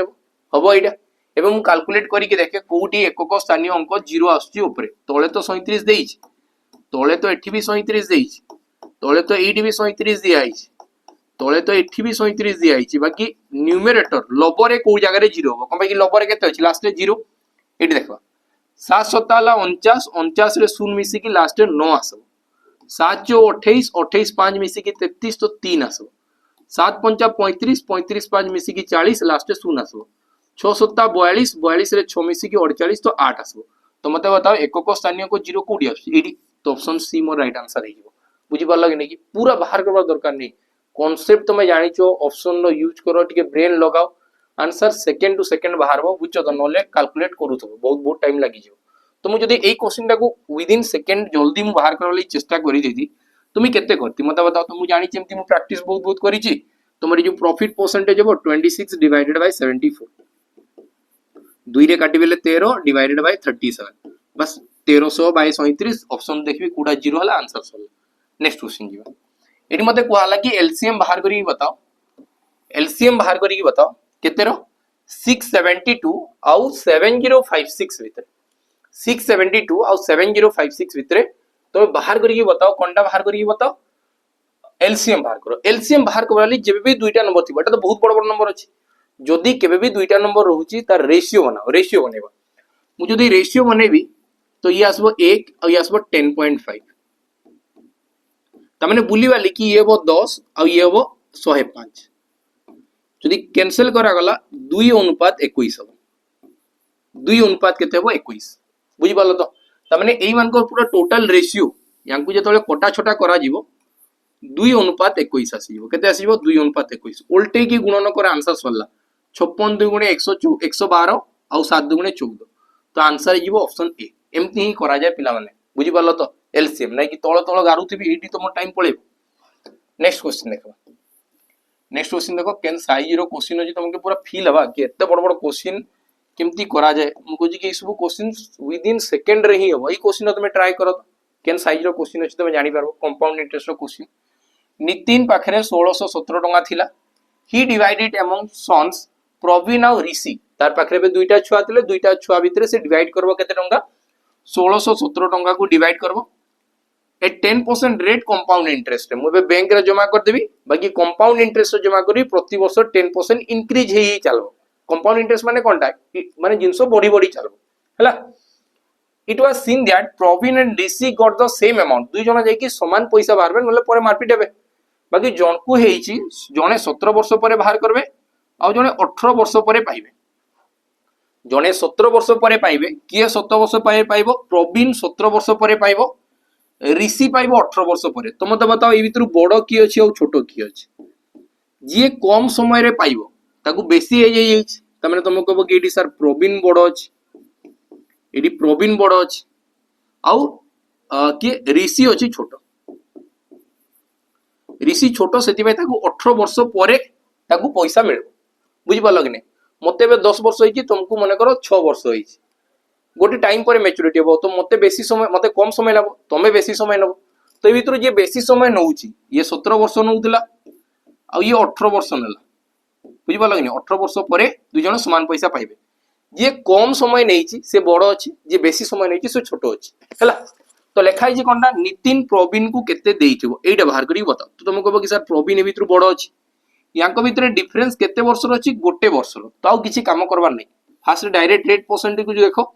हबो एटा एबे मु कैलकुलेट करी के देखे कोठी एकक स्थानीय अंक 0 आछी ऊपर तळे तो 37 देइछि तळे तो एठी भी 37 देइछि तळे तो एठी भी 37 दिया आइछि तळे तो एठी भी 37 दिया आइछि बाकी न्यूमरेटर लबरे को जगह रे 0 हो कबे कि लबरे केते अछि लास्ट रे 0 एठी देखबा 7 7 ला 49 49 रे 0 मिसी की लास्ट रे 9 आसबो 7 जो 28 28 5 मिसी की 33 तो 3 आसबो 7 5 35 35 5 मिसी की 40 लास्ट रे 0 आसबो 6 7 42 42 रे 6 मिसी की 48 तो 8 आसबो तो मते बताओ एकक स्थानीय को 0 कोडी आछि एडी तो ऑप्शन सी मोर राइट आंसर हे जिवो बुझी पाला कि नै कि पूरा बाहर करबा दरकार नै कॉन्सेप्ट तुम जानिचो ऑप्शन नो यूज करो टिके ब्रेन लगाओ आंसर सेकंड टू सेकंड बाहरबो बुझो तो नले कैलकुलेट करूथबो बहुत टाइम लागि जो तो मु जदी एई क्वेश्चन टाको विद इन सेकंड जल्दी मु बाहर करले चेष्टा करी देती तुम केते करती मते बताओ तो मु जानि जेमती मु प्रैक्टिस बहुत करिछि तुमरी जो प्रॉफिट परसेंटेज हो 26 डिवाइडेड बाय 74 2 रे काटी बेले 13 डिवाइडेड बाय 37 बस 1300 बाय 37 ऑप्शन देखबी कोडा 0 हला आंसर सॉल्व नेक्स्ट क्वेश्चन जीवा एटी मते कहला कि एलसीएम बाहर करी बताओ एलसीएम बाहर करी बताओ केते रो 672 आउ 7056 भीतर 672 आउ 7056 भीतर तो बाहर करी बताओ कोनटा बाहर करी बताओ एलसीएम बाहर करो एलसीएम बाहर करवाली जेबे भी दुईटा नंबर थी एटा तो बहुत बड़ बड़ नंबर अछि जदी केबे भी दुईटा नंबर रहउची तार रेशियो बनाओ रेशियो बनेबा मु जदी रेशियो बनेबी तो ये आसबो 1 और ये आसबो 10.5 तमने बुलीवा लिखी ये वो 10 और ये वो 105 जदी कैंसिल करा गला 2 अनुपात 21 हो 2 अनुपात केते हो 21 बुझी पालो तो तमने एई मान को पूरा टोटल रेशियो यांकु जेतले कोटा छोटा करा जीवो 2 अनुपात 21 आसीबो केते आसीबो 2 अनुपात 21 उल्टे की गुणन कर आंसर सरला 56 2 गुणे 112 और 7 2 गुणे 14 तो आंसर जीवो ऑप्शन ए एमती ही करा जाय पिला माने बुझी पालो तो एलसीएम नै कि तळ तळ गारुथिबी एडी तो मो टाइम पळेबो नेक्स्ट क्वेश्चन देखो केन साइज रो क्वेश्चन अछि तुमके पूरा फील हवा कि एते बड़ बड़ क्वेश्चन केमती करा जाय मु कहजी कि सब क्वेश्चंस विद इन सेकंड रे ही हो ई क्वेश्चन तुम ट्राई करो केन साइज रो क्वेश्चन अछि तुम जानि पारबो कंपाउंड इंटरेस्ट रो क्वेश्चन नितिन पाखरे 1617 टका थिला ही डिवाइडेड अमंग सन्स प्रवीण और ऋषि तार पाखरे बे दुईटा छुआ थिले दुईटा छुआ भितरे से डिवाइड करबो केते टका 1617 टका को डिवाइड करबो ए 10% रेट कंपाउंड इंटरेस्ट मु बे बैंक रे जमा कर देबी बाकी कंपाउंड इंटरेस्ट जमा करी प्रति वर्ष 10% इंक्रीज हे चलबो कंपाउंड इंटरेस्ट माने कोनटा माने जिंसो बड़ी बड़ी चलबो हला it was seen that Praveen and Rishi got the same amount दुई जना जाई कि समान पैसा बाहरबे नले परे मारपीट हेबे बाकी जन को हेछि जने 17 वर्ष परे बाहर करबे आ जने 18 वर्ष परे पाइबे जने 17 वर्ष परे पाइबे किए 17 वर्ष परे पाइबो प्रवीण 17 वर्ष परे पाइबो ऋषि पाइबो 18 वर्ष परे तो मते बताओ ए भीतर बड़ की अछि और छोट की अछि जे कम समय रे पाइबो ताकू बेसी हे जाई अछि तमने तुम कहबो कि एडी सर प्रवीण बड़ अछि एडी प्रवीण बड़ अछि आउ कि ऋषि अछि छोट ऋषि छोट सेति भाई ताकू 18 वर्ष परे ताकू पैसा मिलबो बुझी पाल कि नहीं मते 10 वर्ष होइछि तुमको मन करो 6 वर्ष होइछि गोटे टाइम पर मैच्योरिटी हो तो मते बेसी समय मते कम समय लागो तमे बेसी समय नबो तो ए भितर जे बेसी समय नउछि ये 17 वर्ष नउतला आ ये 18 वर्ष नेला बुझी पाल कि नहीं 18 वर्ष पर दुई जन समान पैसा पाइबे जे कम समय नहीं से बड़ अच्छी जे बेसी समय नहीं से छोट अच्छी है तो लिखाई कौन नितिन प्रवीण को केते देइथिबो एटा बाहर करी बताओ तो तुम कहबो कि सर प्रवीण ए भितर बड़ अच्छी यांको भितर डिफरेंस केते वर्षर अच्छी गोटे वर्षर तो आउ किछि काम करबार नहीं फास्ट डायरेक्ट रेट परसेंटेज को जो देखो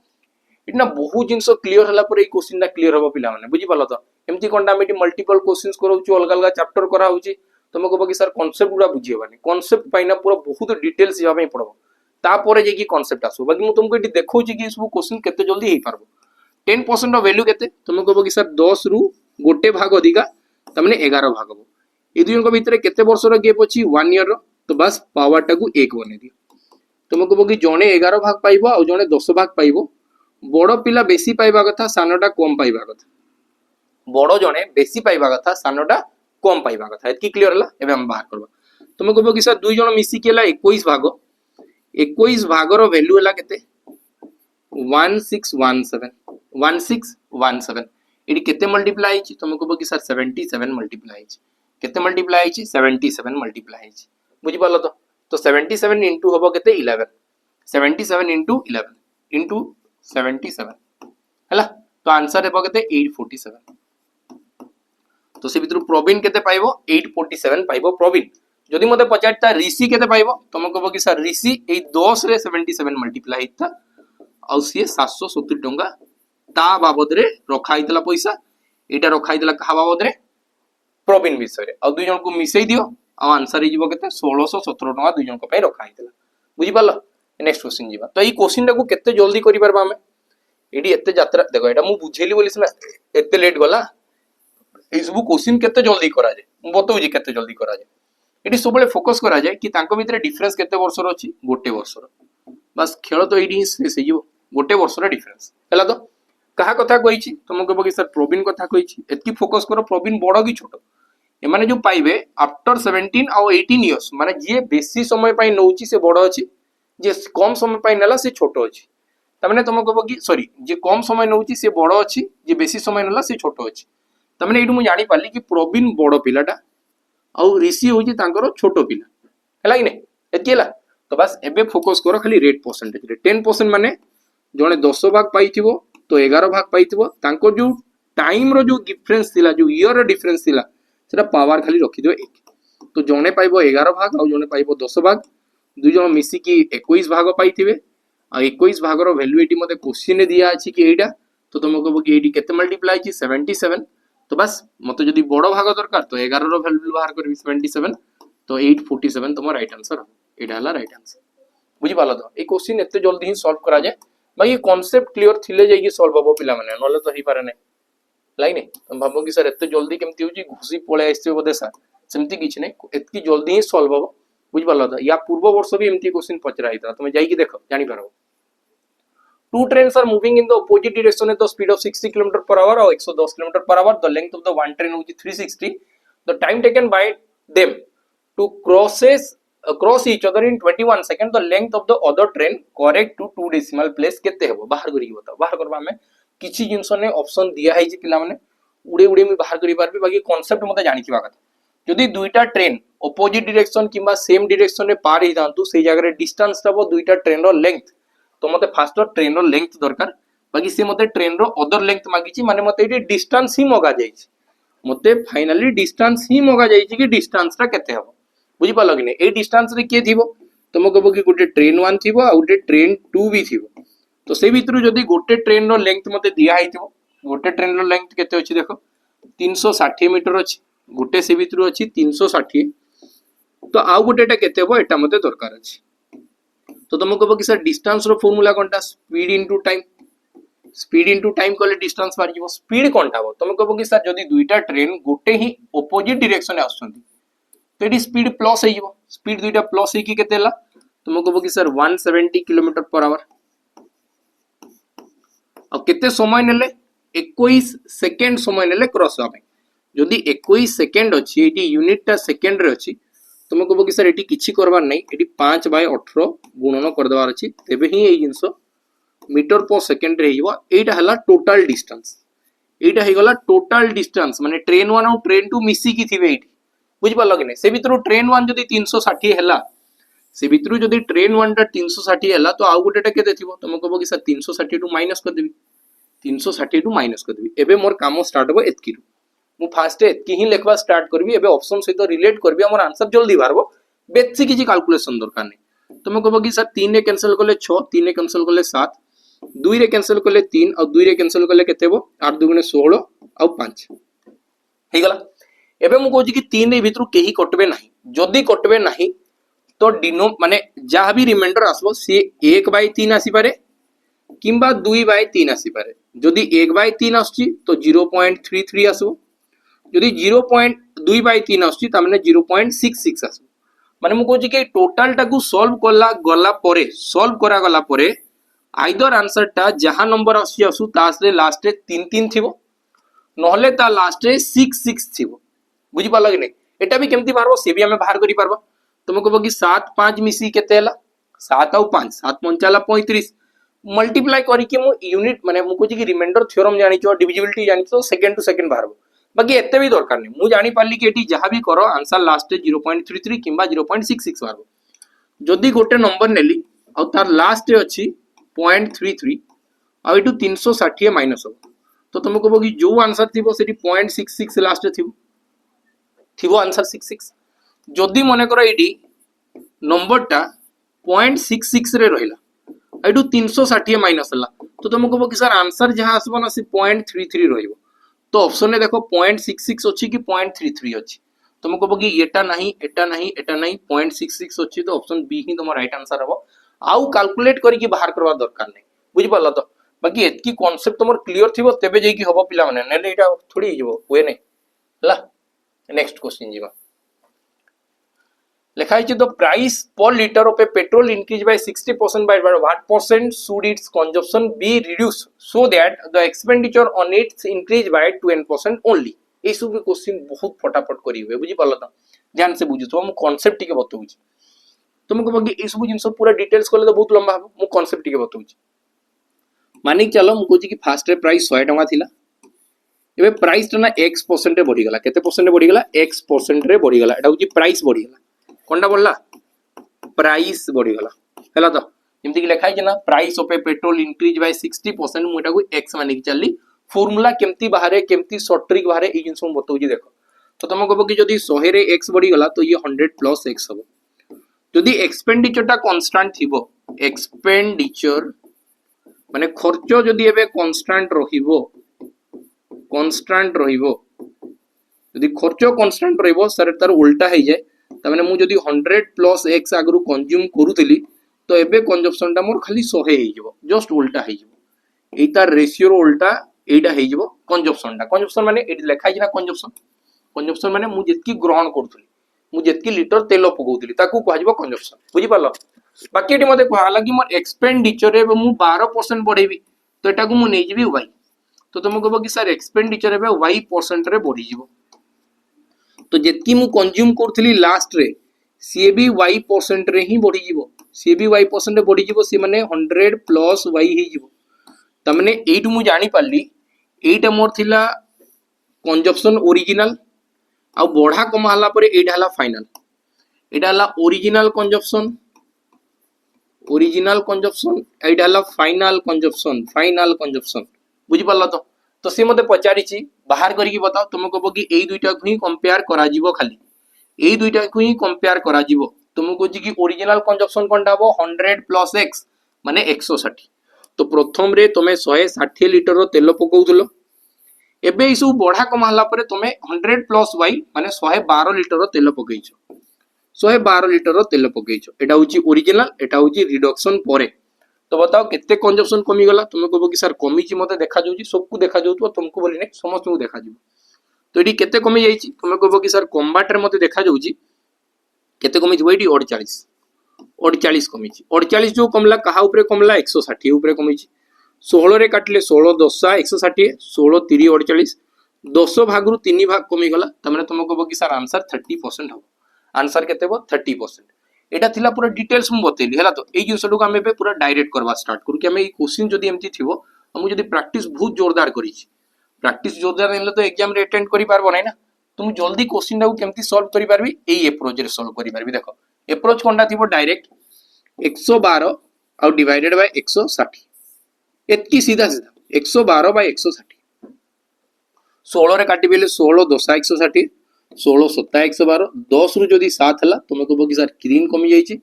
इतना बहुत जिंस क्लियर होला पर ए क्वेश्चन टा क्लियर होबो पिला माने बुझी पालो तो एमती कोनटा हम मल्टीपल क्वेश्चंस कराउछु अलग अलग चैप्टर करा होउची तुम कहबो कि सर कांसेप्ट गुडा बुझियबानी कांसेप्ट पाइना पूरा बहुत डिटेल्स जाबा ही पड़बो तापर जे की कांसेप्ट आसो बाकी मु तुमको एटी देखौची कि सब क्वेश्चन केते जल्दी हे पारबो 10% वैल्यू केते तुम कहबो कि सर 10 रु गोटे भाग अधिका तमने 11 भाग हबो ए दुइन को भितरे केते वर्ष रो गैप अछि 1 ईयर रो तो बस पावर टा को 1 बने दियो तुम कहबो कि जणे 11 भाग पाइबो आ जणे 10 भाग पाइबो बड़ पिला बेसी पाइबा कथा सानोटा कम पाइबा कथा बड़ जणे बेसी पाइबा कथा सानोटा कम पाइबा कथा एतकी क्लियर हला एबे हम बाहर करबा तुम कहबो कि सर दुई जण मिसी केला 21 भाग 21 भागर वैल्यू है केते 1617 एडी केते मल्टीप्लाई छि तुम कहबो कि सर 77 मल्टीप्लाई छि केते मल्टीप्लाई छि 77 मल्टीप्लाई छि बुझि पालो तो 77 इनटू होबो केते 11 77 इनटू 11 इनटू 77 हला तो आंसर हेबो केते 847 तो से भितर प्रवीण केते पाइबो 847 पाइबो प्रवीण जदि मते पचारता ऋषि केते पाइबो तुम कहबो कि सर ऋषि ए 10 रे 77 मल्टीप्लाई हिता आ सी 770 टंका ता बाबद रे रखा हितला पैसा एटा रखा हितला कहा बाबद रे प्रवीण विषय रे आ दुई जन को मिसई दियो आ आंसर ही जीवो केते 1617 टंका दुई जन को पय रखा हितला बुझि पालो नेक्स्ट क्वेश्चन जीवा तो ई क्वेश्चन टा को केते जल्दी करि परबा हमें एडी एते यात्रा देखो एटा मु बुझेली बोलिस ना एते लेट गला ए सब क्वेश्चन केते जल्दी करा जाय मु बतौ जी केते जल्दी करा जाय एटी सबले फोकस करा जाय कि तांको भितरे डिफरेंस केते वर्षर अछि गोटे वर्षर बस खेल तो एडी शेष हेजिवो गोटे वर्षर डिफरेंस हला तो कहा कथा कहिछि तुम कहबो कि सर प्रवीण कथा कहिछि एतकी फोकस करो प्रवीण बड़ कि छोट ए माने जो पाइबे आफ्टर 17 और 18 इयर्स माने जे बेसी समय पई नउछि से बड़ अछि जे कम समय पई नेला से छोट अछि त माने तुम कहबो कि सॉरी जे कम समय नउछि से बड़ अछि जे बेसी समय नेला से छोट अछि त माने एडु मु जानि पाली कि प्रवीण बड़ पिलाटा आ ऋषि होची तांकर छोटो पिला हैला कि नै एतकी हैला तो बस एबे फोकस करो खाली रेट परसेंटेज रे 10% माने जने 10 भाग पाइथिबो तो 11 भाग पाइथिबो तांको जो टाइम रो जो डिफरेंस थिला जो ईयर रो डिफरेंस थिला सेटा पावर खाली रखि दियो 1 तो जने पाइबो 11 भाग आ जने पाइबो 10 भाग दुई जन मिसी की 21 भाग पाइथिबे आ 21 भाग रो वैल्यू एटी मते क्वेश्चन ने दिया अछि कि एटा तो तुम कहबो कि एटी केते मल्टीप्लाई छि 77 तो बस मते जदी बड़ भाग दरकार तो 11 रो वैल्यू बाहर करबी 77 तो 847 तुम राइट आंसर एटा हला राइट आंसर बुझि पालो तो ए क्वेश्चन एते जल्दी ही सॉल्व करा जाय बाकी कांसेप्ट क्लियर थिले जाय कि सॉल्व हबो पिला माने नले तो ही पारे नै लाइने तुम भाबो कि सर एते जल्दी केमति होची घुसी पळे आइछे बोदे सर सेमति किछ नै एतकी जल्दी ही सॉल्व हबो बुझि पालो तो या पूर्व वर्ष भी एमति क्वेश्चन पचरा हिता तुम जाई कि देखो जानि पारो two trains are moving in the opposite direction at the speed of 60 km per hour or 110 km per hour the length of the one train is 360 the time taken by them to cross each other in 21 seconds the length of the other train correct to two decimal place केते हेबो बाहर करी बताओ बाहर करबा हमें किछि जिंस ने ऑप्शन दिया है जे पिला माने उडे उडे मी बाहर करी पारबी बाकी कांसेप्ट मते जानि थिबा कथा जदी दुईटा ट्रेन ऑपोजिट डायरेक्शन किबा सेम डायरेक्शन रे पार हि जांतु सेही जगह रे डिस्टेंस तबो दुईटा ट्रेन रो लेंथ तो मते फास्ट ट्रेन रो लेंथ दरकार बाकी से मते ट्रेन रो अदर लेंथ मागिछि माने मते एटी डिस्टेंस ही मगा जाइछि मते फाइनली डिस्टेंस ही मगा जाइछि कि डिस्टेंस रा केते हबो बुझि पालो कि नै ए डिस्टेंस रे के थिबो तुम कहबो कि गोटे ट्रेन 1 थिबो आ गोटे ट्रेन 2 भी थिबो तो से भितरु जदी गोटे ट्रेन रो लेंथ मते दिया हिथिबो गोटे ट्रेन रो लेंथ केते अछि देखो 360 मीटर अछि गोटे से भितरु अछि 360 तो आउ गोटेटा केते हबो एटा मते दरकार अछि तो तुम कहबो कि सर डिस्टेंस रो फार्मूला कोनटा स्पीड इनटू टाइम कले डिस्टेंस बारि जीवो स्पीड कोनटा हो तुम कहबो कि सर जदी दुईटा ट्रेन गोटे ही ऑपोजिट डायरेक्शन आछंती तो एडी स्पीड प्लस हे जीवो स्पीड दुईटा प्लस हे कि केतेला तुम कहबो कि सर 170 किलोमीटर पर आवर अब केते समय नेले 21 सेकंड समय नेले क्रॉस होबे जदी 21 सेकंड अछि एटी यूनिट टा सेकंड रे अछि तुम कह कि सर ये किसी करवार नहीं, ये 5/18 गुणन करदेवार अच्छी, तेबे ही ये जिनस मीटर पर सेकेंड रे है टोटाल डिस्टेंस। एटा हो गला टोटाल डिस्टेंस माने ट्रेन 1 और ट्रेन 2 मिसिकी थिबे एठी, बुझ पाल कि नहीं। से भितर ट्रेन 1 जदि 360 हैला, से भितर जदि ट्रेन 1 टा 360 हैला तो आउ गोटेटा केते थिबो, तुम कहबो कि सर 360 टू माइनस कर देबी, 360 टू माइनस कर देबी। एबे मोर काम स्टार्ट हो एतकी रु, मु फास्ट एतकी ही लेखबा स्टार्ट करबी। एबे ऑप्शन सहित रिलेट करबी, हमर आंसर जल्दी बाहरबो, बेसी किछि कैलकुलेशन दरकार नहीं। तुम कहबो कि सर 3 रे कैंसिल करले 6, 3 रे कैंसिल करले 7, 2 रे कैंसिल करले 3 और 2 रे कैंसिल करले केते हो 8 2 16 और 5 हे गला। एबे मु कहूची कि 3 रे भितरु केही कटबे नाही, जदी कटबे नाही तो डिनो माने जहाँ भी रिमाइंडर आसबो सी 1/3 आसी पारे किंबा 2/3 आसी पारे। जदी 1/3 आसची तो 0.33 आसबो, जदी 2/3 आसची ता माने 0.66 आसबो। माने मु कहूची कि टोटल टाकू सॉल्व गला परे, सॉल्व करा गला परे आइदर आंसर टा जहां नंबर आसी आसु तासरे लास्ट रे 3 थिबो, नहले ता लास्ट रे 6 थिबो, बुझी पाला कि नहीं। एटा भी केमती बाहरबो से भी हमें बाहर करि पारबा। तुम कहबो कि 7 5 मिसी केते हला 7 और 5 7 5 35 मल्टीप्लाई करी कि मु यूनिट माने मु कहूची कि रिमाइंडर थ्योरम जानि छो, डिविजिबिलिटी जानि छो, सेकंड टू सेकंड बाहरबो। बाकी एते भी दरकार नहीं, मु जानि पारली कि एटी जहां भी करो आंसर लास्ट रे 0.33 किंबा 0.66 बाहरबो। जदी गोटे नंबर नेली और तार लास्ट रे अछि 0.33 और एटू 360 माइनस हो तो तुम कहबो कि जो आंसर थिबो सेठी 0.66 लास्ट रे थिबो आंसर 66। जदी मने करो एडी नंबर टा 0.66 रे रहिला एटू 360 माइनस हला तो तुम कहबो कि सर आंसर जहां आसबो ना से 0.33 रहिबो। तो ऑप्शन ने देखो 0.66 अछि कि 0.33 अछि, तुम कहबो कि एटा नहीं एटा नहीं एटा नहीं 0.66 अछि तो ऑप्शन बी ही तुम राइट आंसर हबो। आउ कैलकुलेट करिकि बाहर करवा दरकार नहीं, बुझि पाला। तो बाकी एतकी कांसेप्ट तुमर क्लियर थिबो तेबे जेकी हबो पिला माने, नेले एटा थोड़ी हिजबो हुए नहीं हला। नेक्स्ट क्वेश्चन जीवा लिखा है द प्राइस पर litre of A petrol increase by 60% by what percent should its consumption be reduced so that the expenditure on it increase by 20% only। ए सब क्वेश्चन बहुत फटाफट करिवे, बुझि पाला। तो ध्यान से बुझु तो हम कांसेप्ट टिके बतौछि, तुम कहबो कि ए सब जिंस पूरा डिटेल्स करले तो बहुत लंबा हो, मु कांसेप्ट टिके बतौछि। मानिक चलो मु कहछि कि फास्ट रे प्राइस 100 टका थिला, एबे प्राइस तना x% रे बढ़ी गला, केते परसेंट बढ़ी गला x% रे बढ़ी गला, एटा होछि प्राइस बढ़ी गला। कोनटा बढ़ला प्राइस बढ़ी गला हैला। तो जेमति कि लिखा है ना price of A petrol increase by 60%, मु एटा को x मानिक चली। फार्मूला केमती बाहरे केमती शॉर्ट ट्रिक बाहरे ए जिंस मु बतौछि देखो। तो तुम कहबो कि जदी 100 रे x बढ़ी गला तो ये 100 प्लस x हबो। जदी एक्सपेंडिचर टा कांस्टेंट थिबो, एक्सपेंडिचर माने खर्च जदी एबे कांस्टेंट रहिबो, कांस्टेंट रहिबो, जदी खर्च कांस्टेंट रहिबो सर तार उल्टा हे जाय। त माने मु जदी 100 प्लस x आगरु कंज्यूम करूथिली तो एबे कंजप्शन टा मोर खाली 100 हे जिवो, जस्ट उल्टा हे जिवो। एटा रेशियो रो उल्टा एटा हे जिवो कंजप्शन टा। कंजप्शन माने एटी लेखा हिना कंजप्शन, कंजप्शन माने मु जेतकी ग्रहण करथुली, मु जेतकी लीटर तेल पकौथुली ताकू कह जिवो कंजप्शन, बुझि पालो। बाकी एटी मते कहला कि मोर एक्सपेंडिचर रे मु 12% बढ़ेबी तो एटा को मु नै जिवि y। तो तुम कहबो कि सर एक्सपेंडिचर एबे y% रे बढ़ी जिवो, तो जेतकी मु कंज्यूम करथुली लास्ट रे सी भी y% रे ही बढ़ी जिवो, सी भी y% रे बढ़ी जिवो, सी माने 100 प्लस y ही जिवो। त माने एटु मु जानि पाली एटा मोर थिला कंजप्शन ओरिजिनल आ बढ़ा कम हला परे एटा हला फाइनल, एटा हला ओरिजिनल कंजप्शन, ओरिजिनल कंजप्शन, एटा हला फाइनल कंजप्शन, फाइनल कंजप्शन, बुझि पाला। तो से मते पचारिछि बाहर करिकि बताओ, तुम कहबो कि एई दुइटा को ही कंपेयर करा जिवो, खाली एई दुइटा को ही कंपेयर करा जिवो। तुम कहछि कि ओरिजिनल कंजप्शन कोनटा हबो 100 प्लस x माने 160। तो प्रथम रे तमे 160 लीटर रो तेल पकौथुलो, एबे ई सब बढ़ा कम हला परे तमे 100 प्लस y माने 112 लीटर रो तेल पकैछो, 112 लीटर रो तेल पकैछो। एटा होची ओरिजिनल, एटा होची रिडक्शन परे। तो बताओ केते कंजप्शन कमी गला। तुम कहबो कि सर कमी छि मते देखा जाउची, सबको देखा जाउतो, तुमको बोली नै समस्त को देखा जिवो। तो एडी केते कमी जाईची, तुम कहबो कि सर कम्बाट रे मते देखा जाउची केते कमी जिवो, एडी 48 कमी छि। 48 जो कमला कहा ऊपर कमला 160 ऊपर कमी छि। 16 रे काटले 16 10 160, 16 3 48, 10 भाग रु 3 भाग कमी गला। त माने तुम कहबो कि सर आंसर 30% हो। आंसर केते हो 30%। एटा थिला पूरा डिटेल्स मु बतेली हैला। तो एई जिंसटो को हमें पूरा डायरेक्ट करवा स्टार्ट करू कि हमें ई क्वेश्चन जदी एमती थिवो हमु जदी प्रैक्टिस बहुत जोरदार करी छी, प्रैक्टिस जोरदार हेले तो एग्जाम रे अटेंड करि पारबो नै ना। तुम जल्दी क्वेश्चन टाକୁ केमती सॉल्व करि पारबी एई अप्रोच रे सॉल्व करि पारबी। देखो अप्रोच कोनटा थिवो डायरेक्ट 112 आउ डिवाइडेड बाय 160 एतकी सीधा सीधा 112 बाय 160 16 रे काटी बेले 16 10 160 16 7 112 10 रु जदी 7 हला तुम कहबो कि सर ग्रीन कमी जाई छी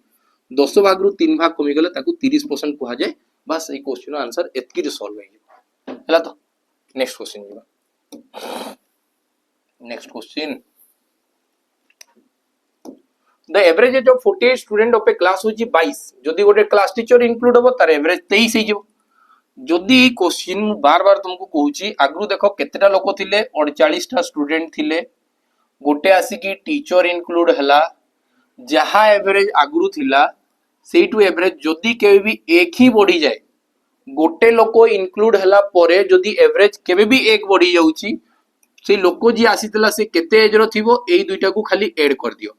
10 भाग रु 3 भाग कमी गले ताकू 30% कुहा जाय। बस ए क्वेश्चन आंसर एतकी रे सॉल्व होई हला। तो नेक्स्ट क्वेश्चन जीवा। Next question the average age of 48 student of A class होची 22 जदी गोटे क्लास टीचर इंक्लूड हो तार एवरेज 23 हे जीवो। जदी क्वेश्चन बार बार तुमको कहूची आगु देखो केतेटा लोक थिले 48 टा स्टूडेंट थिले गोटे आसी की टीचर इंक्लूड हला जहा एवरेज आगु थिला सेटू एवरेज जदी केबे भी एक ही बढ़ी जाए गोटे लोक इंक्लूड हला परे जदी एवरेज केबे भी एक बढ़ी जाउची से लोक जी आसीतला से केते एज रो थिवो एई दुईटा को खाली ऐड कर दियो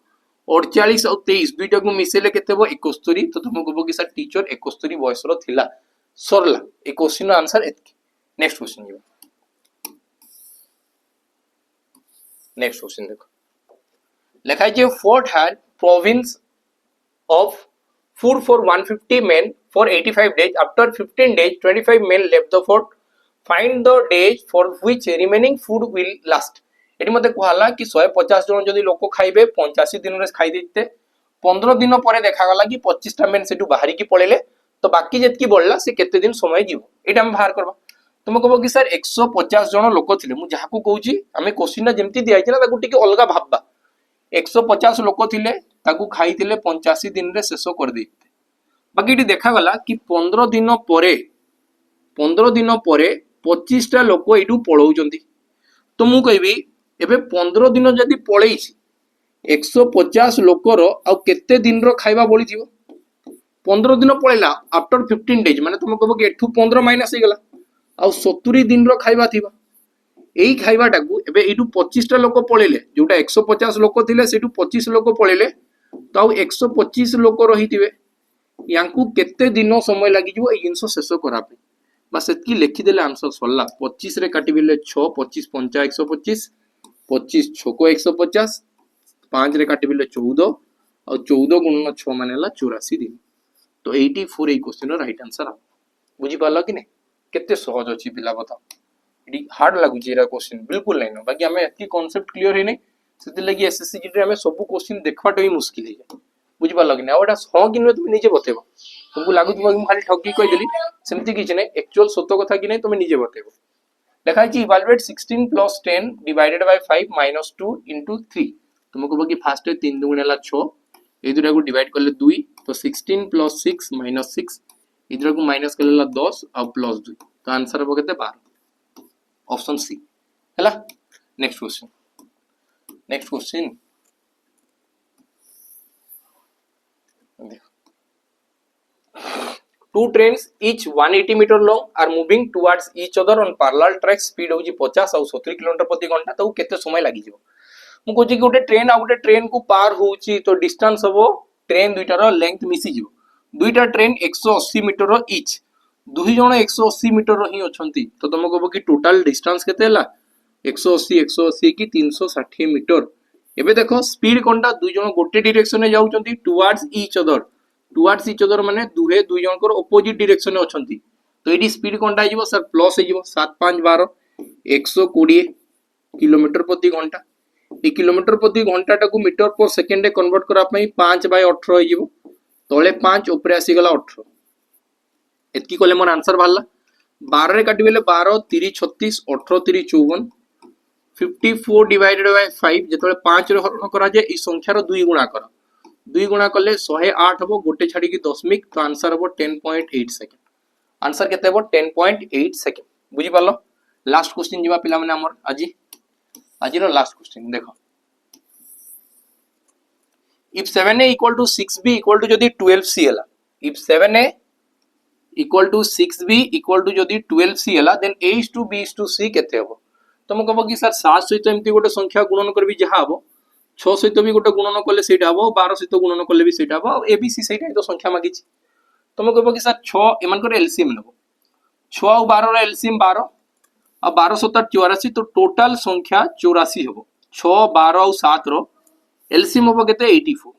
48 और 23 दुईटा को मिसेले केते हो 71। तो तुम कहबो कि सर टीचर 71 बयस रो थिला सरला ए क्वेश्चन आंसर एतकी। नेक्स्ट क्वेश्चन जीवा। नेक्स्ट क्वेश्चन देखो लिखा है fort had province of food for 150 men for 85 days after 15 days 25 men left the fort find the days for which remaining food will last। Eighty मते कहला कि 150 जन जदी लोक खाइबे 85 दिन रे खाइ देते 15 दिन परे देखा गला कि 25 टा मेन सेटू बाहरी की पळेले तो बाकी जेतकी बढ़ला से केते दिन समय जीवो एटा हम बाहर करबा। तुम कहबो कि सर 150 जन लोक थिले मु जहा को कहूची हमें क्वेश्चन ना जेमती दिया छै ना ताकू टिके अलगा भाबबा 150 लोक थिले ताकू खाइतिले 85 दिन रे शेष कर देते बाकी एटी देखा गला कि 15 दिन परे 25 टा लोक एटू पळौचंती। तो मु कहबी एबे 15 दिन जदी पळेई 150 लोकर आ केते दिन रो खाइबा बळी थिवो 15 दिन पळेला आफ्टर 15 डेज माने तुम कहबो कि एठू 15 माइनस हे गला आ 70 दिन रो खाइबा थिबा एई खाइबाटा को एबे एटू 25 टा लोक पळेले जोटा 150 लोक थिले सेटू 25 लोक पळेले तो आ 125 लोक रहिथिबे यांकू केते दिन समय लागि जिवो ए जिंसो शेष करा पे बस एतकी लिखि देले आंसर सरला। 25 रे काटी बेले 6 25 5 125 25 6 को 150 5 रे काटी बेले 14 और 14 गुणन 6 माने ला 84 दिन। तो 84 ए क्वेश्चन रो राइट आंसर आ बुझी पाला कि नै केते सहज अछि पिला बताओ एडी हार्ड लागु छी एरा क्वेश्चन बिल्कुल नै न बाकी हमें एतकी कांसेप्ट क्लियर हे नै सेति लागि एसएससी जीडी हमें सब क्वेश्चन देखबाटो ही मुश्किल है बुझी पाला कि नै ओडा ह कि नै तुम निजे बतेबो तुमको लागु तुम खाली ठगी कहि देली सेमति किछ नै एक्चुअल सत्य कथा कि नै तुम निजे बतेबो। लिखा है इवैल्यूएट 16 + 10 डिवाइडेड बाय 5 - 2 * 3 तुम कहबो कि फास्ट 3 2 गुणा 6 ए दुरा को डिवाइड करले 2 तो 16 + 6 - 6 इधर को माइनस करले 10 और +2 तो आंसर हो केते 12 ऑप्शन सी हैला। नेक्स्ट क्वेश्चन देखो two trains each 180 meter long are moving towards each other on parallel tracks speed होजी 50 और 70 किलोमीटर प्रति घंटा तो केते समय लागि जिवो मु कहूची कि गोटे ट्रेन आ गोटे ट्रेन को पार होउची तो डिस्टेंस हबो ट्रेन दुइटा रो लेंथ मिसी जिवो दुइटा ट्रेन 180 मीटर रो इच दुही जण 180 मीटर रो ही अछंती तो तुम कहबो कि टोटल डिस्टेंस केते हला 180 की 360 मीटर। एबे देखो स्पीड कोनटा दुई जण गोटे डायरेक्शन में जाउचंती टुवर्ड्स ईच अदर माने दुहे दुई जण को ऑपोजिट डायरेक्शन में अछंती तो एडी स्पीड कोनटा हिजबो सर प्लस हिजबो 7 5 12 120 किलोमीटर प्रति घंटा ए किलोमीटर प्रति घंटा टाकू मीटर पर सेकंड कन्वर्ट करा पई 5/18 हिजबो तळे 5 ऊपर आसी गला 18 एतकी कोले मोर आंसर बाहरला 12 रे काटी बेले 12 3 36 18 3 54 54 डिवाइडेड बाय 5 जेतले 5 रे हरण करा जाय ई संख्या रो 2 गुणा करा 2 गुणा करले 108 हबो गोटे छाडी की दशमिक तो आंसर हबो 10.8 सेकंड आंसर केते हबो 10.8 सेकंड बुझी पालो। लास्ट क्वेश्चन जिबा पिला माने हमर आजि रो लास्ट क्वेश्चन देखो if 7a equal to 6b equal to जदी 12c हला if 7a equal to 6b equal to जदी 12c हला then a is to b is to c केते हबो तो म कहबो कि सर 7 सहित एमती गोटे संख्या गुणन करबी जहा हबो 6 सहित भी गोटे गुणन कले सेटा हबो 12 सहित गुणन कले भी सेटा हबो एबीसी सेटा तो संख्या मागिछि तुम कहबो कि सर 6 एमानकर एलसीएम लेबो 6 और 12 रा एलसीएम 12 और 12 7 84 तो टोटल संख्या 84 हबो 6 12 और 7 रो एलसीएम हबो केते 84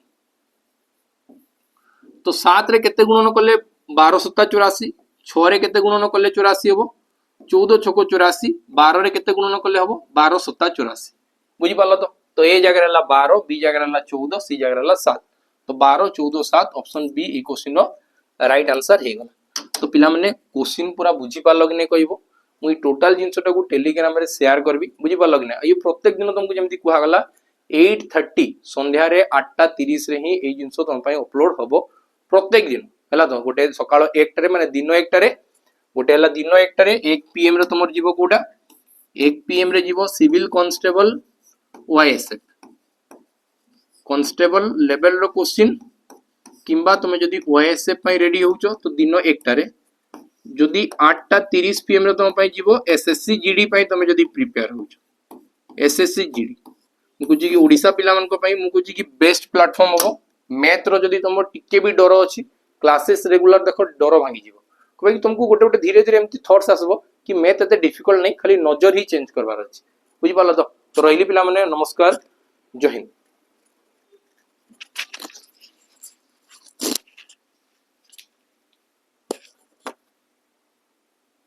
तो 7 रे केते गुणन कले 12 7 84 6 रे केते गुणन कले 84 हबो 14 6 84 12 रे केते गुणन कले हबो 12 7 84 बुझी पालो तो ए जगह रहला 12 बी जगह रहला 14 सी जगह रहला 7 तो 12 14 7 ऑप्शन बी ई क्वेश्चन रो राइट आंसर हे गला तो पिला माने क्वेश्चन पूरा बुझी पालो कि नै कहबो मुई टोटल जिंसटा को टेलीग्राम रे शेयर करबी बुझी पालो कि नै ये प्रत्येक दिन तुमको जेमति कुहा गला 8:30 संध्या रे 8:30 रे ही ए जिंस तुम पई अपलोड हबो प्रत्येक दिन हला तो गोटे सकाळ 1 रे माने दिन 1 रे गोटे हला दिन 1 रे 1 पीएम रे तुमर जीवो कोडा 1 पीएम रे जीवो civil constable OSF constable level रो क्वेश्चन किंबा तुम जदी ओएसएफ पई रेडी होउचो तो दिन 1 रे जदी 8:30 पीएम रे तुम पई जीवो एसएससी जीडी पई तुम जदी प्रिपेयर होउचो एसएससी जीडी मुझे कि ओडिसा पिला मन को पई मुझे कि बेस्ट प्लेटफॉर्म हो मैथ रो जदी तुम टिके भी डर अछि क्लासेस रेगुलर देखो डर भांगी जीवो कि तुमको गोटे गोटे धीरे धीरे एमती थॉट्स आसबो कि मैथ एते डिफिकल्ट नहीं खाली नजर ही चेंज करबार अछि बुझि पालो तो रहिली पिला माने नमस्कार जय हिंद।